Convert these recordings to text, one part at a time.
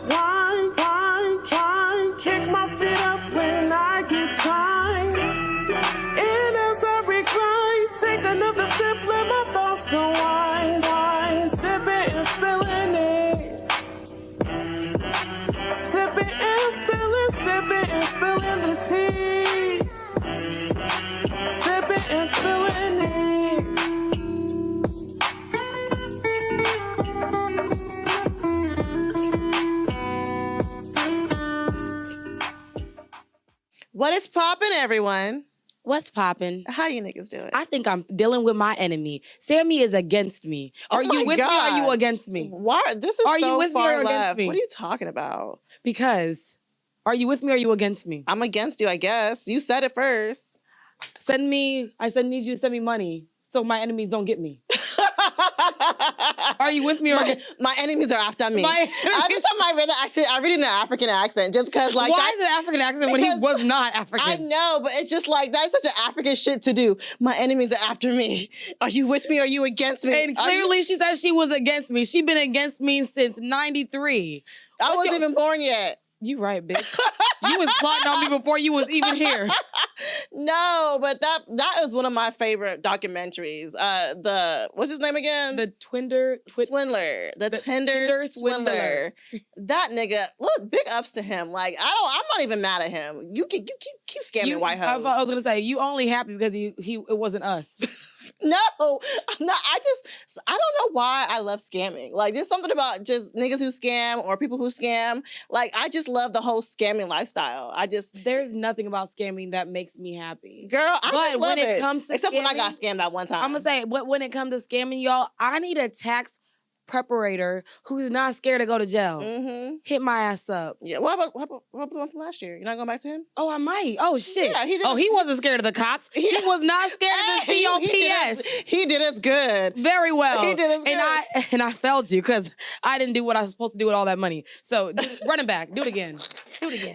wine, wine, wine. Kick my feet up when I get time. And as I recline, take another sip, let my thoughts unwind. Wine, sipping and spilling it. Sipping and spilling the tea. Sipping and spilling it. What is poppin', everyone? What's poppin'? How you niggas doing? I think I'm dealing with my enemy. Sammy is against me. Are you with me or are you against me? Why? This is Are you so with me far or against left. me? What are you talking about? Because are you with me or are you against me? I'm against you, I guess. You said it first. Need you to send me money so my enemies don't get me. Are you with me or against? My enemies are after me. Every time I read that accent, I read it in an African accent just because, like, why is it African accent when he was not African? I know, but it's just like that's such an African shit to do. My enemies are after me. Are you with me or are you against me? And clearly she said she was against me. She's been against me since 93. I wasn't even born yet. You right, bitch. You was plotting on me before you was even here. No, but that is one of my favorite documentaries. What's his name again? The Swindler. The Tinder Swindler. That nigga, look, big ups to him. Like, I'm not even mad at him. You keep scamming white hoes. I was gonna say, you only happy because it wasn't us. No, I'm not. I don't know why I love scamming. Like, there's something about just niggas who scam or people who scam. Like, I just love the whole scamming lifestyle. There's nothing about scamming that makes me happy. Girl, I just love it. Except when I got scammed that one time. I'm gonna say, but when it comes to scamming, y'all, I need a tax preparator who's not scared to go to jail. Mm-hmm. Hit my ass up. Yeah. What about the one from last year? You're not going back to him? Oh, I might. Oh shit. Yeah, he wasn't scared of the cops. He was not scared of the COPS. He did us good. Very well. He did us good. And I failed you because I didn't do what I was supposed to do with all that money. So run it back. Do it again.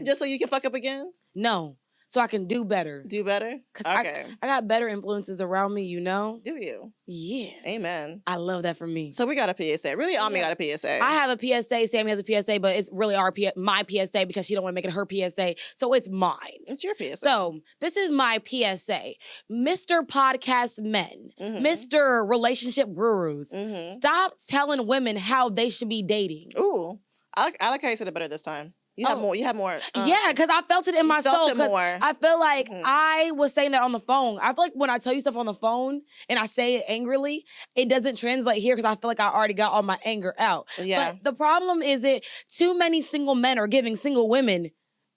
Just so you can fuck up again? No. So I can do better. Do better? Okay. I got better influences around me, you know? Do you? Yeah. Amen. I love that for me. So we got a PSA. Really, Ami got a PSA. I have a PSA. Sammy has a PSA, but it's really my PSA because she don't want to make it her PSA. So it's mine. It's your PSA. So this is my PSA. Mr. Podcast Men, Mr. Relationship Gurus, stop telling women how they should be dating. Ooh. I like how you said it better this time. You have more. Yeah, because I felt it in my soul. Felt it more. I feel like I was saying that on the phone. I feel like when I tell you stuff on the phone and I say it angrily, it doesn't translate here because I feel like I already got all my anger out. Yeah. But the problem is that too many single men are giving single women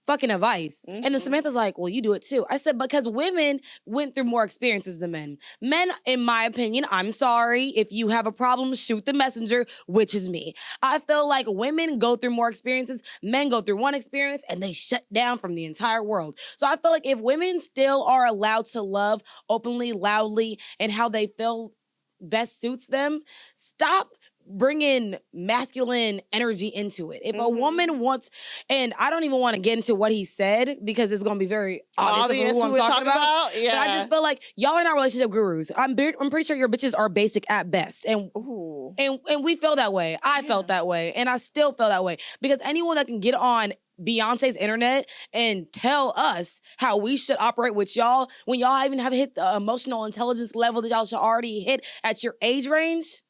fucking advice. And then Samantha's like, well, you do it too. I said, because women went through more experiences than men. Men, in my opinion, I'm sorry. If you have a problem, shoot the messenger, which is me. I feel like women go through more experiences. Men go through one experience and they shut down from the entire world. So I feel like if women still are allowed to love openly, loudly, and how they feel best suits them, stop bringing masculine energy into it. If a woman wants, and I don't even want to get into what he said because it's going to be very obvious who I'm talking about. Yeah. But I just feel like y'all are not relationship gurus. I'm pretty sure your bitches are basic at best. And we feel that way. I felt that way. And I still feel that way. Because anyone that can get on Beyonce's internet and tell us how we should operate with y'all when y'all even have hit the emotional intelligence level that y'all should already hit at your age range,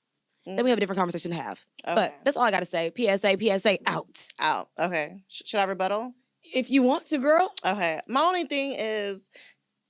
then we have a different conversation to have. Okay. But that's all I got to say. PSA, out. Out. Okay. Should I rebuttal? If you want to, girl. Okay. My only thing is,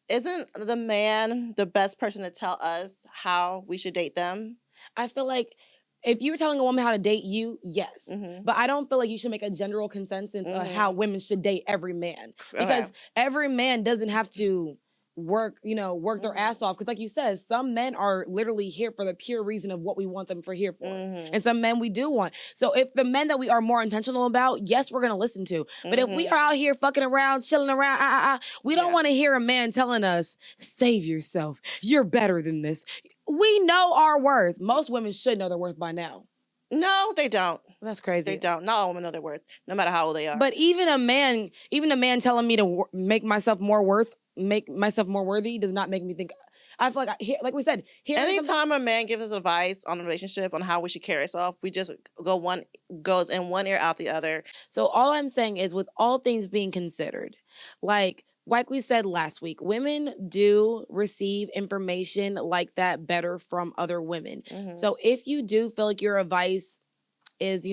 isn't the man the best person to tell us how we should date them? I feel like if you're telling a woman how to date you, yes. But I don't feel like you should make a general consensus of how women should date every man. Because every man doesn't have to work their ass off. Because like you said, some men are literally here for the pure reason of what we want them here for. And some men we do want. So if the men that we are more intentional about, yes, we're going to listen to. But if we are out here fucking around, chilling around, we don't want to hear a man telling us, save yourself. You're better than this. We know our worth. Most women should know their worth by now. No, they don't. That's crazy. They don't. Not all women know their worth, no matter how old they are. But even a man telling me to make myself more worthy does not make me think I feel like, like we said, anytime a man gives us advice on a relationship on how we should carry ourselves, we just goes in one ear out the other. So all I'm saying is, with all things being considered, like we said last week, women do receive information like that better from other women. Mhm. So if you do feel like your advice is,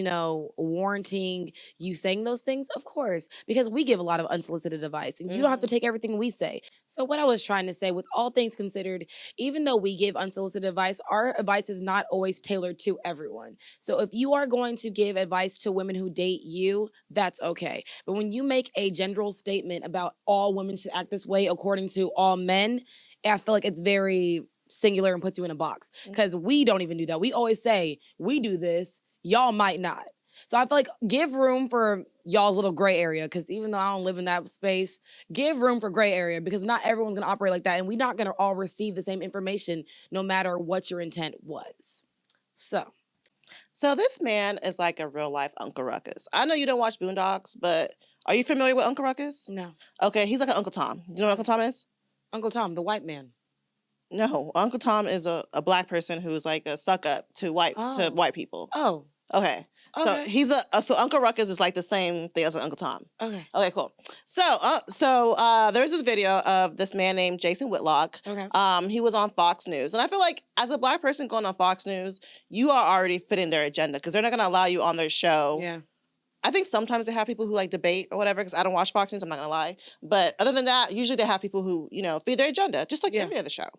warranting you saying those things, of course, because we give a lot of unsolicited advice and you don't have to take everything we say. So what I was trying to say, with all things considered, even though we give unsolicited advice, our advice is not always tailored to everyone. So if you are going to give advice to women who date you, that's okay. But when you make a general statement about all women should act this way according to all men, I feel like it's very singular and puts you in a box, because we don't even do that. We always say we do this, y'all might not. So I feel like give room for y'all's little gray area, because even though I don't live in that space, give room for gray area, because not everyone's going to operate like that, and we're not going to all receive the same information no matter what your intent was. So this man is like a real life Uncle Ruckus. I know you don't watch Boondocks, but are you familiar with Uncle Ruckus? No. Okay, he's like an Uncle Tom. You know what Uncle Tom is? Uncle Tom, the white man. No, Uncle Tom is a black person who's like a suck up to white people. Oh. Okay. So he's so Uncle Ruckus is like the same thing as an Uncle Tom. Okay. Okay, cool. So there's this video of this man named Jason Whitlock. Okay. He was on Fox News, and I feel like as a black person going on Fox News, you are already fitting their agenda, because they're not gonna allow you on their show. Yeah. I think sometimes they have people who like debate or whatever, because I don't watch Fox News, I'm not gonna lie. But other than that, usually they have people who, feed their agenda, just like every other show.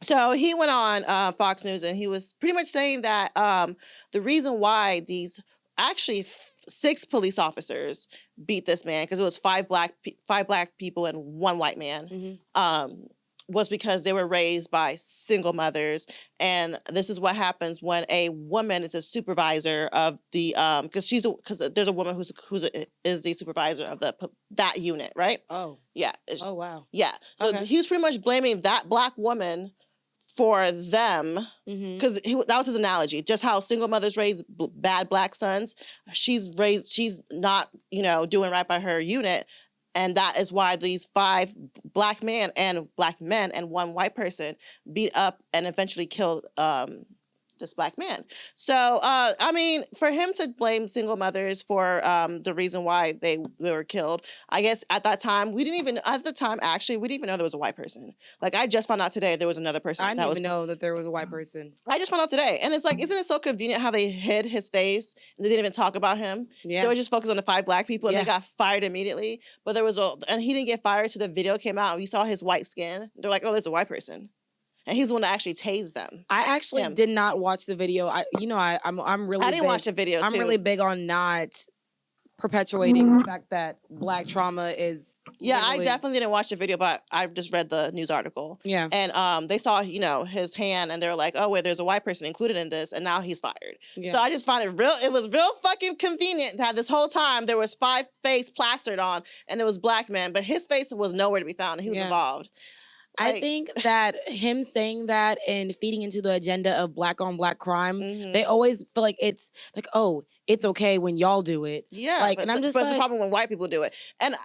So he went on Fox News, and he was pretty much saying that the reason why these actually 6 police officers beat this man, because it was 5 black people and 1 white man, was because they were raised by single mothers. And this is what happens when a woman is a supervisor of the because there's a woman who's is the supervisor of that unit, right? Oh. Yeah. Oh, wow. Yeah. So he was pretty much blaming that black woman for them, because that was his analogy. Just how single mothers raise bad black sons, she's not doing right by her unit, and that is why these 5 black men and 1 white person beat up and eventually killed this black man. So I mean, for him to blame single mothers for the reason why they were killed, I guess at that time we didn't even know there was a white person. Like, I just found out today there was another person. I didn't even know that there was a white person. I just found out today, and it's like, isn't it so convenient how they hid his face and they didn't even talk about him? Yeah. They were just focused on the 5 black people, and they got fired immediately. But and he didn't get fired till the video came out, and we saw his white skin. They're like, oh, there's a white person. And he's the one that actually tased them. I actually did not watch the video. I'm really. I didn't watch the video. I'm really big on not perpetuating the fact that black trauma is. Yeah, I definitely didn't watch the video, but I just read the news article. Yeah. And they saw his hand, and they're like, oh wait, there's a white person included in this, and now he's fired. Yeah. So I just find it was real fucking convenient that this whole time there was 5 face plastered on, and it was black men, but his face was nowhere to be found, and he was involved. I think that him saying that and feeding into the agenda of black on black crime, they always feel like it's like, oh, it's okay when y'all do it. Yeah, but it's a problem when white people do it. And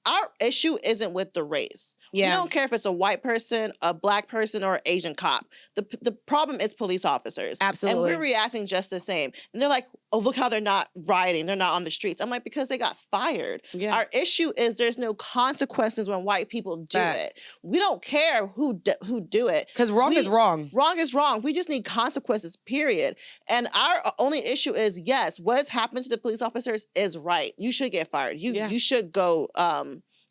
our issue isn't with the race. Yeah. We don't care if it's a white person, a black person, or an Asian cop. The problem is police officers. Absolutely. And we're reacting just the same. And they're like, oh, look how they're not rioting. They're not on the streets. I'm like, because they got fired. Yeah. Our issue is there's no consequences when white people do it. We don't care who do it. Because wrong is wrong. Wrong is wrong. We just need consequences, period. And our only issue is, yes, what's happened to the police officers is right. You should get fired. You should go...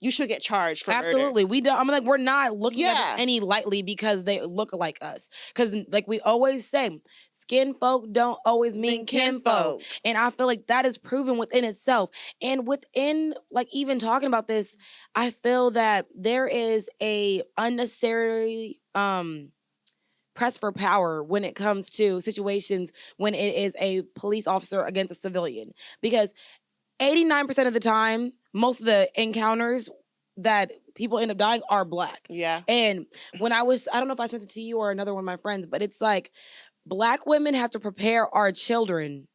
you should get charged for Absolutely. murder. We don't. I'm like, we're not looking at this any lightly because they look like us. Because like we always say, skin folk don't always mean kinfolk. And I feel like that is proven within itself. And within, like, even talking about this, I feel that there is a unnecessary press for power when it comes to situations when it is a police officer against a civilian. Because 89% of the time, most of the encounters that people end up dying are black. Yeah. And when I don't know if I sent it to you or another one of my friends, but it's like black women have to prepare our children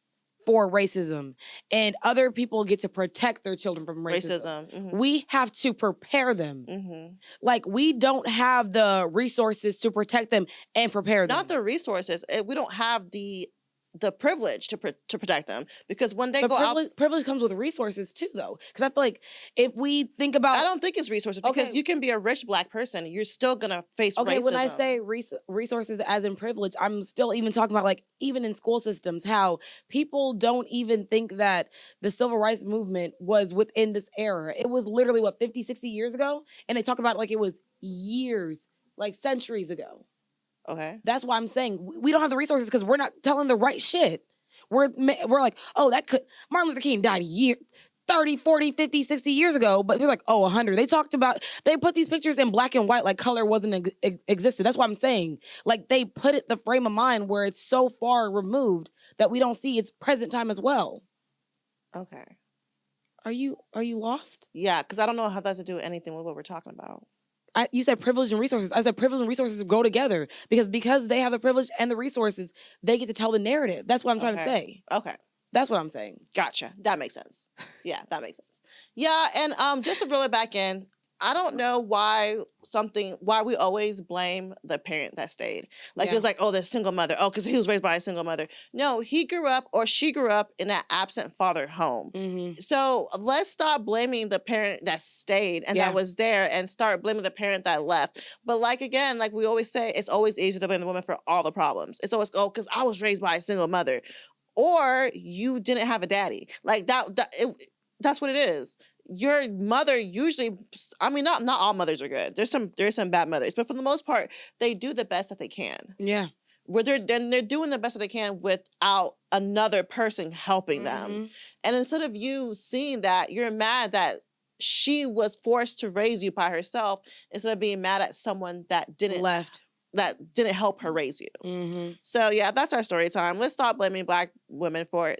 for racism, and other people get to protect their children from racism. We have to prepare them. Like, we don't have the resources to protect them and prepare them. Not the resources. We don't have the privilege to protect them, because when they go out, privilege comes with resources too, though. Because I feel like if we think about, I don't think it's resources, because you can be a rich Black person, you're still gonna face racism. When I say resources as in privilege, I'm still even talking about, like, even in school systems, how people don't even think that the civil rights movement was within this era. It was literally 50, 60 years ago, and they talk about it like it was years, like centuries ago. Okay. That's why I'm saying we don't have the resources, because we're not telling the right shit. We're like, oh, Martin Luther King died 30, 40, 50, 60 years ago, but they're like, oh, 100. They put these pictures in black and white like color wasn't existed. That's what I'm saying. Like, they put it the frame of mind where it's so far removed that we don't see its present time as well. Okay. Are you lost? Yeah, because I don't know how that has to do with anything with what we're talking about. You said privilege and resources. I said privilege and resources go together, because they have the privilege and the resources, they get to tell the narrative. That's what I'm trying to say. Okay. That's what I'm saying. Gotcha. That makes sense. Yeah, that makes sense. Yeah, and just to reel it back in, I don't know why we always blame the parent that stayed. Like, it was like, oh, the single mother. Oh, because he was raised by a single mother. No, he grew up, or she grew up, in that absent father home. So let's stop blaming the parent that stayed and that was there, and start blaming the parent that left. But like we always say, it's always easier to blame the woman for all the problems. It's always, oh, because I was raised by a single mother. Or you didn't have a daddy. Like, that's what it is. Your mother usually, I mean, not all mothers are good. There's some bad mothers, but for the most part, they do the best that they can. Yeah. They're doing the best that they can without another person helping them. And instead of you seeing that, you're mad that she was forced to raise you by herself, instead of being mad at someone that didn't help her raise you. So yeah, that's our story time. Let's stop blaming Black women for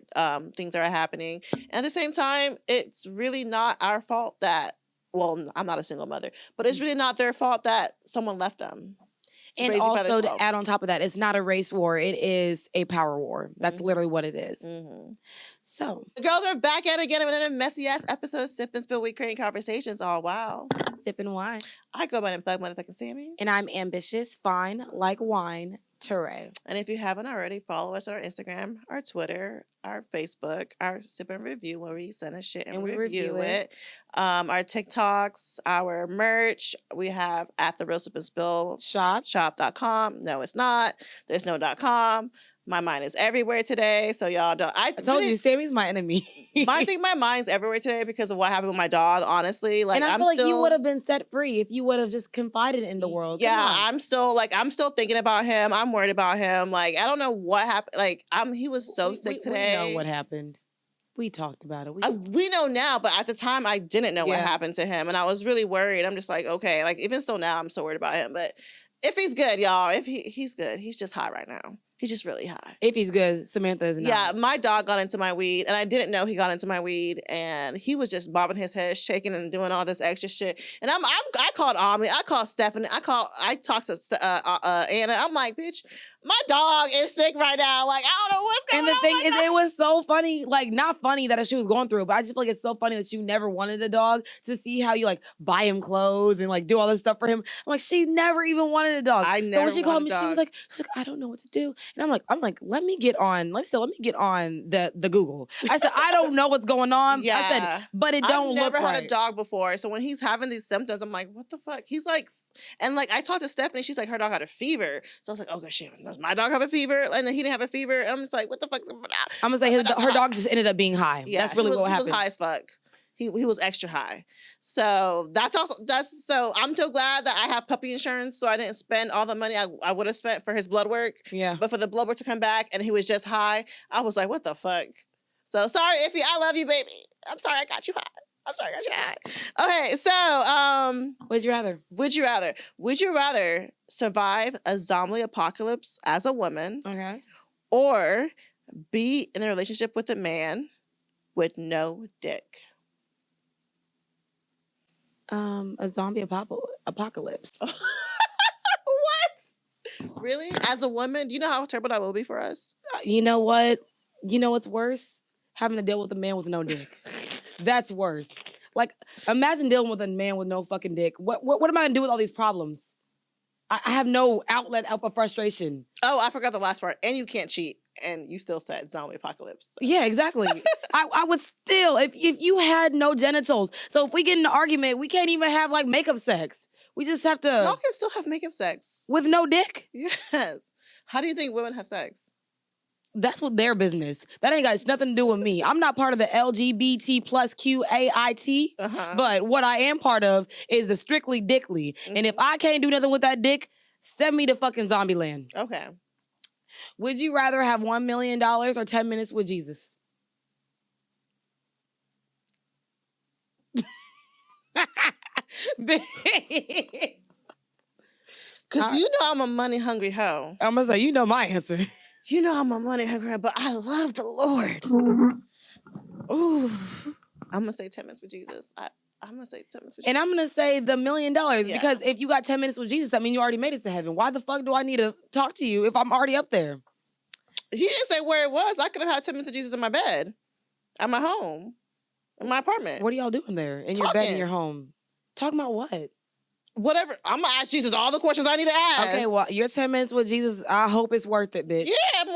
things that are happening. And at the same time, it's really not our fault that, well, I'm not a single mother, but it's really not their fault that someone left them. And also, to add on top of that, it's not a race war. It is a power war. That's literally what it is. So the girls are back at it again with another messy ass episode of Sip and Spill. We creating conversations. Oh wow. Sipping wine. I go by the Thug Motherfucking Sammy. And I'm ambitious, fine, like wine, Teray. And if you haven't already, follow us on our Instagram, our Twitter, our Facebook, our Sip and Review, where we send us shit and we review it. Our TikToks, our merch. We have at the Real Sip and Spill shop.com. No, it's not. There's no .com. My mind is everywhere today, so y'all don't. I told you, Sammy's my enemy. I think my mind's everywhere today because of what happened with my dog. Honestly, like, and I feel like you would have been set free if you would have just confided in the world. Yeah, I'm still thinking about him. I'm worried about him. Like, I don't know what happened. Like, he was so sick today. We know what happened. We talked about it. We know now, but at the time I didn't know what happened to him, and I was really worried. I'm just like, okay, like, even still now, I'm so worried about him. But if he's good, y'all, if he's good, he's just high right now. He's just really high. If he's good, Samantha is not. Yeah, my dog got into my weed, and I didn't know he got into my weed, and he was just bobbing his head, shaking, and doing all this extra shit. And I called Omni, I called Stephanie, I talked to Anna. I'm like, bitch, my dog is sick right now. Like, I don't know what's going on. And the thing is, it was so funny, like, not funny that she was going through it, but I just feel like it's so funny that you never wanted a dog, to see how you, like, buy him clothes and, like, do all this stuff for him. I'm like, she never even wanted a dog. I never. So when she called me, she's like, I don't know what to do. And I'm like, let me get on the Google. I said, I don't know what's going on. Yeah. I said, but it don't look right. I've never had a dog before. So when he's having these symptoms, I'm like, what the fuck? He's like, and like, I talked to Stephanie, she's like, her dog had a fever. So I was like, oh, shit, does my dog have a fever? And then he didn't have a fever. And I'm just like, what the fuck's going on? I'm gonna say her dog just ended up being high. Yeah, that's really what happened. He was high as fuck. He was extra high. So so I'm so glad that I have puppy insurance, so I didn't spend all the money I would have spent for his blood work. Yeah. But for the blood work to come back and he was just high, I was like, what the fuck? So sorry, Iffy, I love you, baby. I'm sorry I got you high. Okay, so would you rather survive a zombie apocalypse as a woman, okay, or be in a relationship with a man with no dick? A zombie apocalypse. What? Really? As a woman, do you know how terrible that will be for us? You know what? You know what's worse? Having to deal with a man with no dick. That's worse. Like, imagine dealing with a man with no fucking dick. What am I gonna do with all these problems? I have no outlet for frustration. Oh, I forgot the last part. And you can't cheat. And you still said zombie apocalypse. So. Yeah, exactly. I would still, if you had no genitals. So if we get in an argument, we can't even have like makeup sex. We just have to. Y'all can still have makeup sex. With no dick? Yes. How do you think women have sex? That's what their business. That ain't got nothing to do with me. I'm not part of the LGBT plus QAIT, but what I am part of is the strictly dickly. Mm-hmm. And if I can't do nothing with that dick, send me to fucking zombie land. Okay. Would you rather have $1 million or 10 minutes with Jesus? Because you know I'm a money hungry hoe. I'm going to say, you know my answer. You know I'm a money hungry hoe, but I love the Lord. Ooh. I'm going to say 10 minutes with Jesus. I'm going to say 10 minutes with Jesus. And I'm going to say the $1 million because if you got 10 minutes with Jesus, that means you already made it to heaven. Why the fuck do I need to talk to you if I'm already up there? He didn't say where it was. I could have had 10 minutes with Jesus in my bed, at my home, in my apartment. What are y'all doing there in your bed in your home? Talking about what? Whatever. I'm going to ask Jesus all the questions I need to ask. Okay, well, your 10 minutes with Jesus, I hope it's worth it, bitch. Yeah.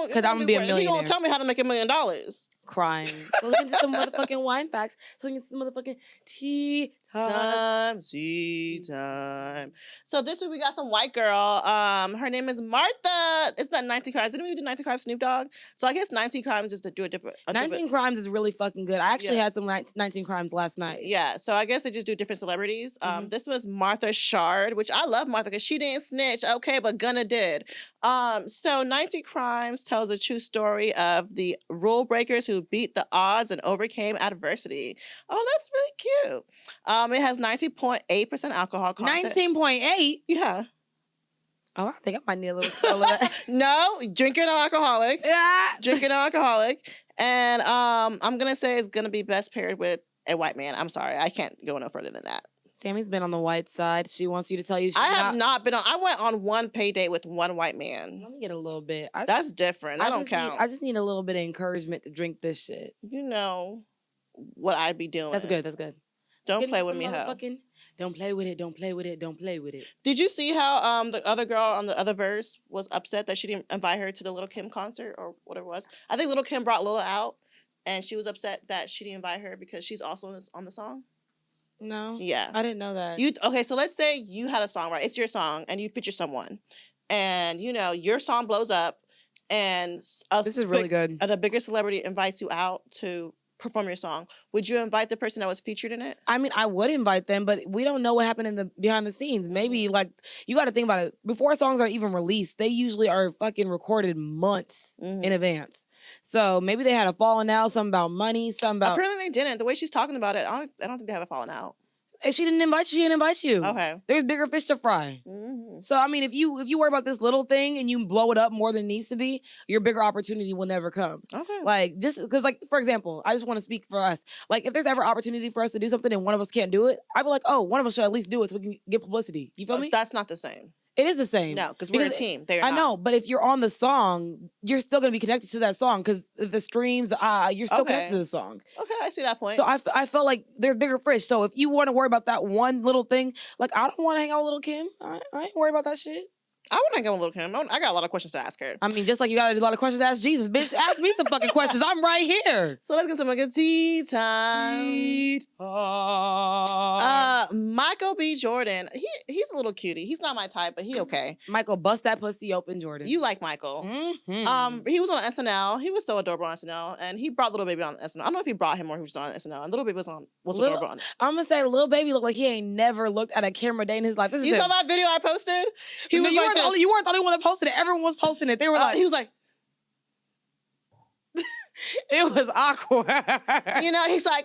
Because I'm going to be a millionaire. He going to tell me how to make $1 million. Crying. So look into some motherfucking wine facts. So look into some motherfucking tea time. Tea time. So this week we got some white girl. Her name is Martha. It's that 19 Crimes. Didn't we do 19 Crimes Snoop Dogg? So I guess 19 Crimes is to do a different... 19 Crimes is really fucking good. I actually had some 19 Crimes last night. Yeah. So I guess they just do different celebrities. This was Martha Shard, which I love Martha because she didn't snitch. Okay, but Gunna did. So 19 Crimes tells a true story of the rule breakers who beat the odds and overcame adversity. Oh, that's really cute. It has 90.8% alcohol content. 19.8? Yeah. Oh, I think I might need a little scroll of that. No, drinking non-alcoholic. Yeah. Drinking non-alcoholic. And I'm going to say it's going to be best paired with a white man. I'm sorry. I can't go no further than that. Sammy's been on the white side. She wants you to tell you she's I have not been on. I went on one pay date with one white man. Let me get a little bit. That's different. I don't count. I just need a little bit of encouragement to drink this shit. You know what I'd be doing. That's good. That's good. Don't play with me, ho. Don't play with it. Don't play with it. Don't play with it. Did you see how the other girl on the other verse was upset that she didn't invite her to the Little Kim concert or whatever it was? I think Little Kim brought Lila out, and she was upset that she didn't invite her because she's also on the song. No. Yeah. I didn't know that. Okay, so let's say you had a song, right? It's your song, and you feature someone, and you know your song blows up, and this is really good. And a bigger celebrity invites you out to perform your song. Would you invite the person that was featured in it? I mean, I would invite them, but we don't know what happened in the behind the scenes. Maybe like you got to think about it. Before songs are even released, they usually are fucking recorded months in advance. So maybe they had a falling out, something about money, something about. Apparently they didn't. The way she's talking about it, I don't think they have a falling out. If she didn't invite you, she didn't invite you. Okay. There's bigger fish to fry. So I mean, if you worry about this little thing and you blow it up more than it needs to be, your bigger opportunity will never come. Okay. Like just because, like for example, I just want to speak for us. Like if there's ever opportunity for us to do something and one of us can't do it, I'd be like, oh, one of us should at least do it so we can get publicity. You feel me? That's not the same. It is the same. No, because we're a team. I know, but if you're on the song, you're still going to be connected to that song because the streams, you're still connected to the song. Okay, I see that point. So I felt like there's bigger fish. So if you want to worry about that one little thing, like I don't want to hang out with Little Kim. I ain't worried about that shit. I want to hang out with Little Kim. I got a lot of questions to ask her. I mean, just like you got a lot of questions to ask Jesus, bitch. Ask me some fucking questions. I'm right here. So let's get some good tea time. Tea time. Michael B. Jordan. He's a little cutie. He's not my type, but he okay. Michael, bust that pussy open, Jordan. You like Michael. He was on SNL. He was so adorable on SNL. And he brought Little Baby on SNL. I don't know if he brought him or he was on SNL. And Little Baby was adorable on it. I'm going to say Little Baby looked like he ain't never looked at a camera day in his life. You saw that video I posted? He was like you weren't the only one that posted it. Everyone was posting it. They were like... He was like... It was awkward. You know, he's like,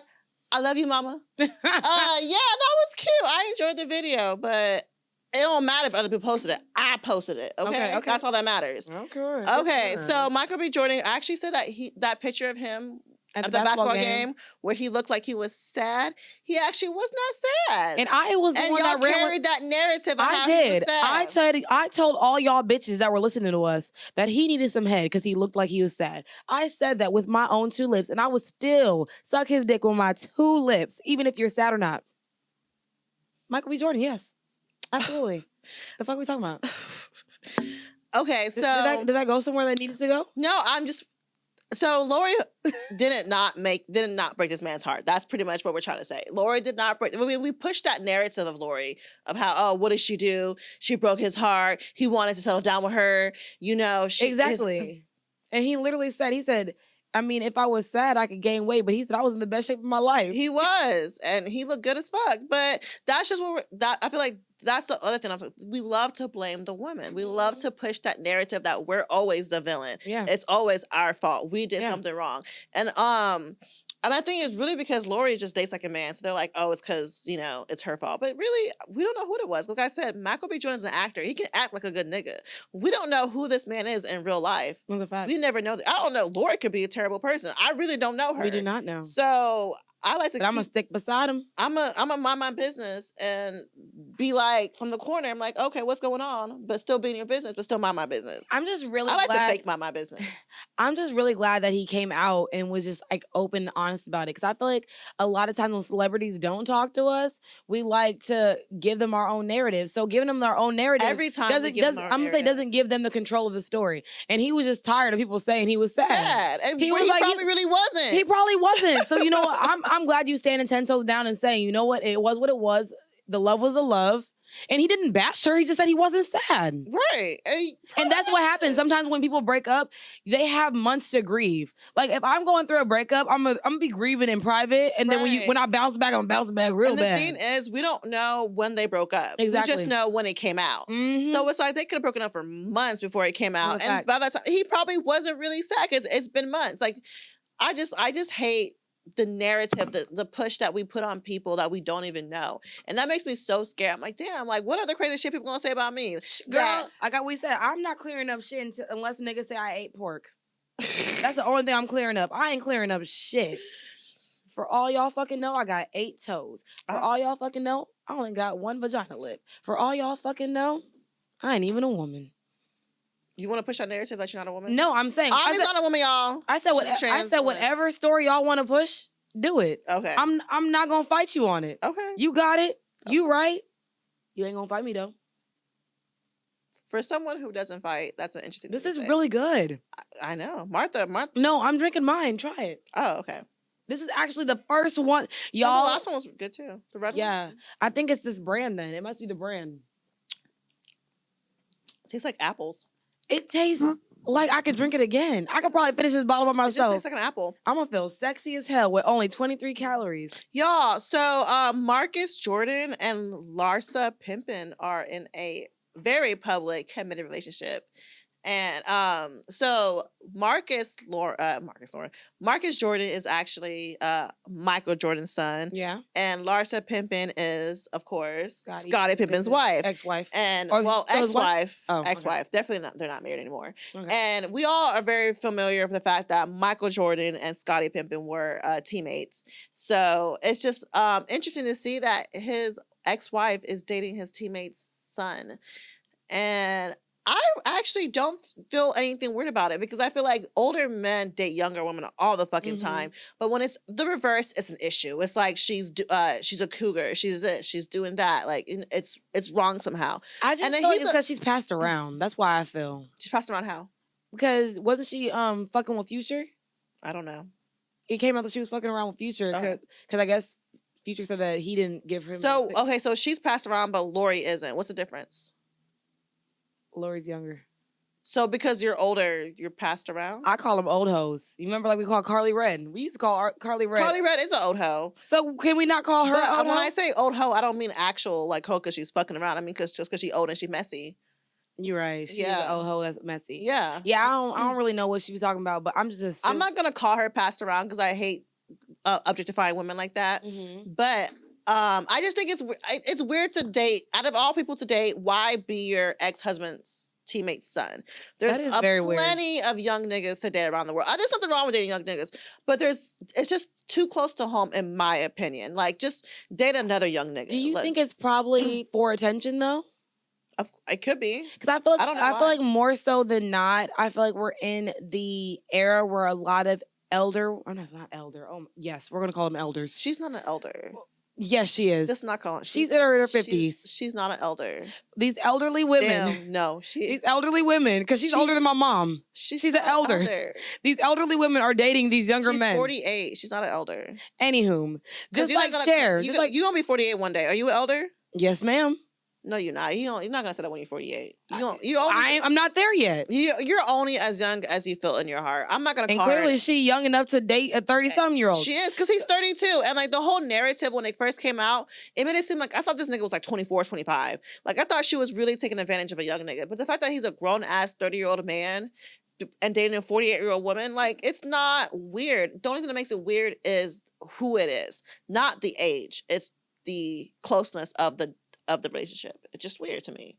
I love you, mama. Yeah, that was cute. I enjoyed the video, but it don't matter if other people posted it. I posted it, okay? That's all that matters. Okay, so Michael B. Jordan actually said that that picture of him at the basketball game where he looked like he was sad. He actually was not sad. And I was the and one y'all that carried that narrative of how he was sad. I told all y'all bitches that were listening to us that he needed some head because he looked like he was sad. I said that with my own 2 lips, and I would still suck his dick with my 2 lips, even if you're sad or not. Michael B. Jordan, yes. Absolutely. The fuck are we talking about? Okay, so... Did that go somewhere that needed to go? No, I'm just... So Lori did not break this man's heart. That's pretty much what we're trying to say. Lori did not break. I mean, we pushed that narrative of Lori of how, oh, what did she do? She broke his heart. He wanted to settle down with her. You know, exactly. And he literally said, I mean, if I was sad, I could gain weight. But he said I was in the best shape of my life. He was, and he looked good as fuck. But that's just what I feel like. That's the other thing. We love to blame the women. We love to push that narrative that we're always the villain. Yeah. It's always our fault. We did something wrong. And I think it's really because Lori just dates like a man. So they're like, oh, it's because, you know, it's her fault. But really, we don't know who it was. Like I said, Michael B. Jordan's an actor. He can act like a good nigga. We don't know who this man is in real life. We never know. I don't know. Lori could be a terrible person. I really don't know her. We do not know. So... I like to. But I'm gonna stick beside him. I'm gonna mind my business and be like from the corner. I'm like, okay, what's going on? But still be in your business, but still mind my business. I'm just really. I like to fake mind my business. I'm just really glad that he came out and was just like open and honest about it. Because I feel like a lot of times when celebrities don't talk to us, we like to give them our own narrative. So giving them their own narrative every time doesn't give them the control of the story. And he was just tired of people saying he was sad. And he probably really wasn't. He probably wasn't. So you know what? I'm glad you standing 10 toes down and saying, you know what? It was what it was. The love was the love. And he didn't bash her. He just said he wasn't sad. Right. And that's what happens. Sometimes when people break up, they have months to grieve. Like if I'm going through a breakup, I'm gonna be grieving in private. And then when I bounce back, I'm bouncing back real bad. And the thing is, we don't know when they broke up. Exactly. We just know when it came out. Mm-hmm. So it's like they could have broken up for months before it came out. And by that time, he probably wasn't really sad because it's been months. Like I just hate the narrative, the push that we put on people that we don't even know. And that makes me so scared. I'm like, damn, like what other crazy shit people gonna say about me? Girl, we said, I'm not clearing up shit unless niggas say I ate pork. That's the only thing I'm clearing up. I ain't clearing up shit. For all y'all fucking know, I got 8 toes. For all y'all fucking know, I only got 1 vagina lip. For all y'all fucking know, I ain't even a woman. You want to push that narrative that you're not a woman? No, I'm saying I'm not a woman, y'all. I said whatever story y'all want to push, do it. Okay. I'm not gonna fight you on it. Okay. You got it. Okay. You right. You ain't gonna fight me though. For someone who doesn't fight, that's an interesting. This is really good. I know, Martha. No, I'm drinking mine. Try it. Oh, okay. This is actually the first one, y'all. Oh, the last one was good too. The red one. Yeah, I think it's this brand. Then it must be the brand. It tastes like apples. It tastes like I could drink it again. I could probably finish this bottle by myself. It just tastes like an apple. I'm gonna feel sexy as hell with only 23 calories. Y'all, so Marcus Jordan and Larsa Pimpin are in a very public committed relationship. And so Marcus Jordan is actually Michael Jordan's son. Yeah. And Larsa Pimpin is, of course, Scottie Pippen's wife. Ex-wife. And ex-wife. Ex-wife. Definitely not, they're not married anymore. Okay. And we all are very familiar with the fact that Michael Jordan and Scottie Pippen were teammates. So it's just interesting to see that his ex-wife is dating his teammate's son. And I actually don't feel anything weird about it because I feel like older men date younger women all the fucking time. But when it's the reverse, it's an issue. It's like she's a cougar. She's this. She's doing that. Like it's wrong somehow. I just feel like it's because she's passed around. That's why I feel. She's passed around how? Because wasn't she fucking with Future? I don't know. It came out that she was fucking around with Future because I guess Future said that he didn't give her. So okay, so she's passed around, but Lori isn't. What's the difference? Lori's younger. So because you're older, you're passed around? I call them old hoes. You remember like we call Carly Red? We used to call Carly Red. Carly Red is an old hoe. So can we not call her old hoe? When I say old hoe, I don't mean actual like hoe because she's fucking around. I mean just because she's old and she's messy. You're right. She's an old hoe that's messy. Yeah. Yeah, I don't really know what she was talking about, but I'm just I'm not going to call her passed around because I hate objectifying women like that. But I just think it's weird to date. Out of all people to date, why be your ex-husband's teammate's son. There's That is very weird. plenty of young niggas to date around the world. There's nothing wrong with dating young niggas, but it's just too close to home, in my opinion. Like, just date another young nigga. Do you think it's probably for attention though? It could be. Because I feel like I don't know I feel why. like more so than not, I feel like we're in the era where a lot of elder. Oh no, it's not elder. Oh yes, we're gonna call them elders. She's not an elder. Yes, she is. Just not calling. She's in her 50s. She's not an elder. These elderly women. Damn, no, These elderly women, because she's older than my mom. She's an not elder. These elderly women are dating these younger She's men. 48. She's not an elder. Anywhom, just you're not like gonna- Cher. You, Just like you gonna be 48 one day. Are you an elder? yes, ma'am. No, you're not. You're not gonna say that when you're 48. You only. I'm not there yet. You're only as young as you feel in your heart. I'm not gonna And call her. clearly, she young enough to date a 30-something-year-old. She is, because he's 32. And like the whole narrative when they first came out, it made it seem like I thought this nigga was like 24, 25. Like I thought she was really taking advantage of a young nigga. But the fact that he's a grown ass 30-year-old man and dating a 48-year-old woman, like it's not weird. The only thing that makes it weird is who it is, not the age. It's the closeness of the relationship. It's just weird to me.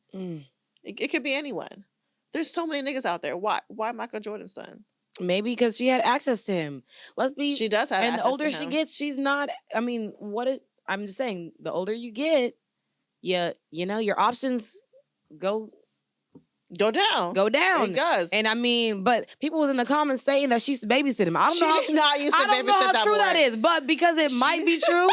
It could be anyone. There's so many niggas out there. Why Michael Jordan's son? Maybe because she had access to him. She does have and access the older to she him. gets, she's not. I mean, I'm just saying, the older you get, you know, your options go down. down. It does. And I mean, but people was in the comments saying that she used to babysit him. I don't know. She did not used to I don't know babysit how that true boy. that is, but because it might be true,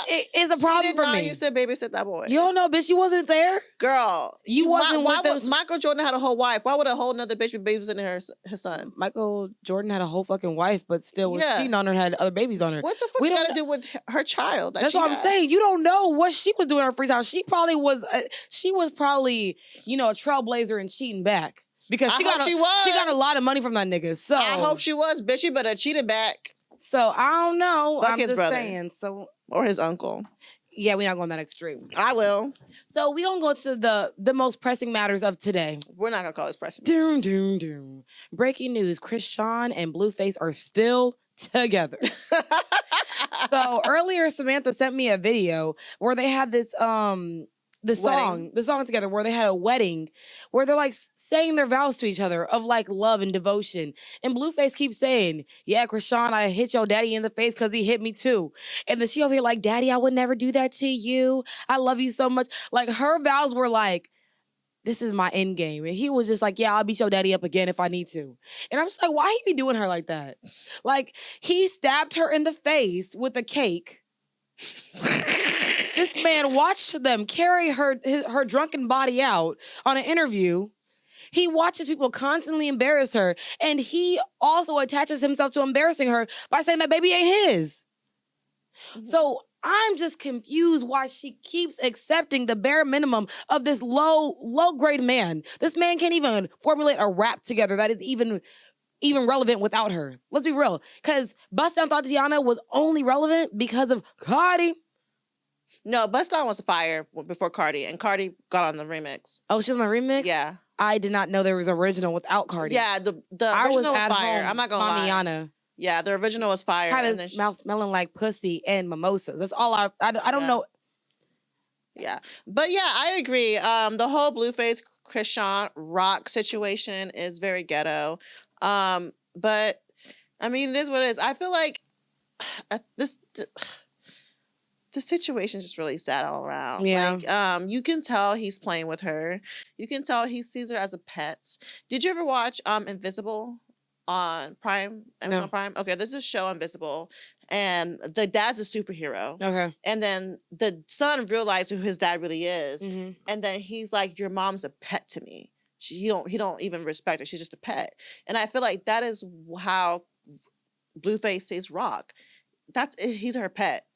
it is a problem for She did not me. used to babysit that boy. You don't know, bitch. You wasn't there. Girl, You wasn't why with would them. Michael Jordan had a whole wife? Why would a whole nother bitch be babysitting his son? Michael Jordan had a whole fucking wife, but still was Yeah. cheating on her and had other babies on her. What the fuck We you don't got to do with her child? That's what I'm saying. You don't know what she was doing in her free time. She probably was. She was probably, you know, a trailblazer and cheating back because she got a lot of money from that nigga. So I hope she was, bitch. You better cheat it back. So I don't know. Fuck I'm his just brother. saying. So Or his uncle. yeah, we're not going that extreme. I will. So we gonna go to the most pressing matters of today. We're not gonna call this pressing. Doom, doom, doom. Breaking news: Krishan and Blueface are still together. So earlier, Samantha sent me a video where they had this the song together, where they had a wedding where they're like saying their vows to each other of like love and devotion. And Blueface keeps saying, "Yeah, Krishan, I hit your daddy in the face because he hit me too." And then she over here like, "Daddy, I would never do that to you. I love you so much." Like her vows were like, "This is my end game." And he was just like, "Yeah, I'll beat your daddy up again if I need to." And I'm just like, why he be doing her like that? Like, he stabbed her in the face with a cake. This man watched them carry her drunken body out on an interview. He watches people constantly embarrass her. And he also attaches himself to embarrassing her by saying that baby ain't his. Mm-hmm. So I'm just confused why she keeps accepting the bare minimum of this low grade man. This man can't even formulate a rap together that is even relevant without her. Let's be real. Because Bust Down Tatiana was only relevant because of Cardi. No, Bust Down was fire before Cardi, and Cardi got on the remix. Oh, she's on the remix? Yeah. I did not know there was original without Cardi. Yeah, the I original was at fire. home, I'm not gonna lie. Mamiana. Yeah, the original was fire. Had And his then mouth smelling like pussy and mimosas. That's all I don't know. Yeah. But yeah, I agree. The whole Blueface Krishan Rock situation is very ghetto. But I mean, it is what it is. I feel like the situation's just really sad all around. Yeah. Like, you can tell he's playing with her. You can tell he sees her as a pet. Did you ever watch Invisible on Prime? Amazon No. Prime? Okay, there's this show Invisible, and the dad's a superhero. Okay. And then the son realized who his dad really is. Mm-hmm. And then he's like, "Your mom's a pet to me. He don't even respect her. She's just a pet." And I feel like that is how Blueface sees Rock. He's her pet.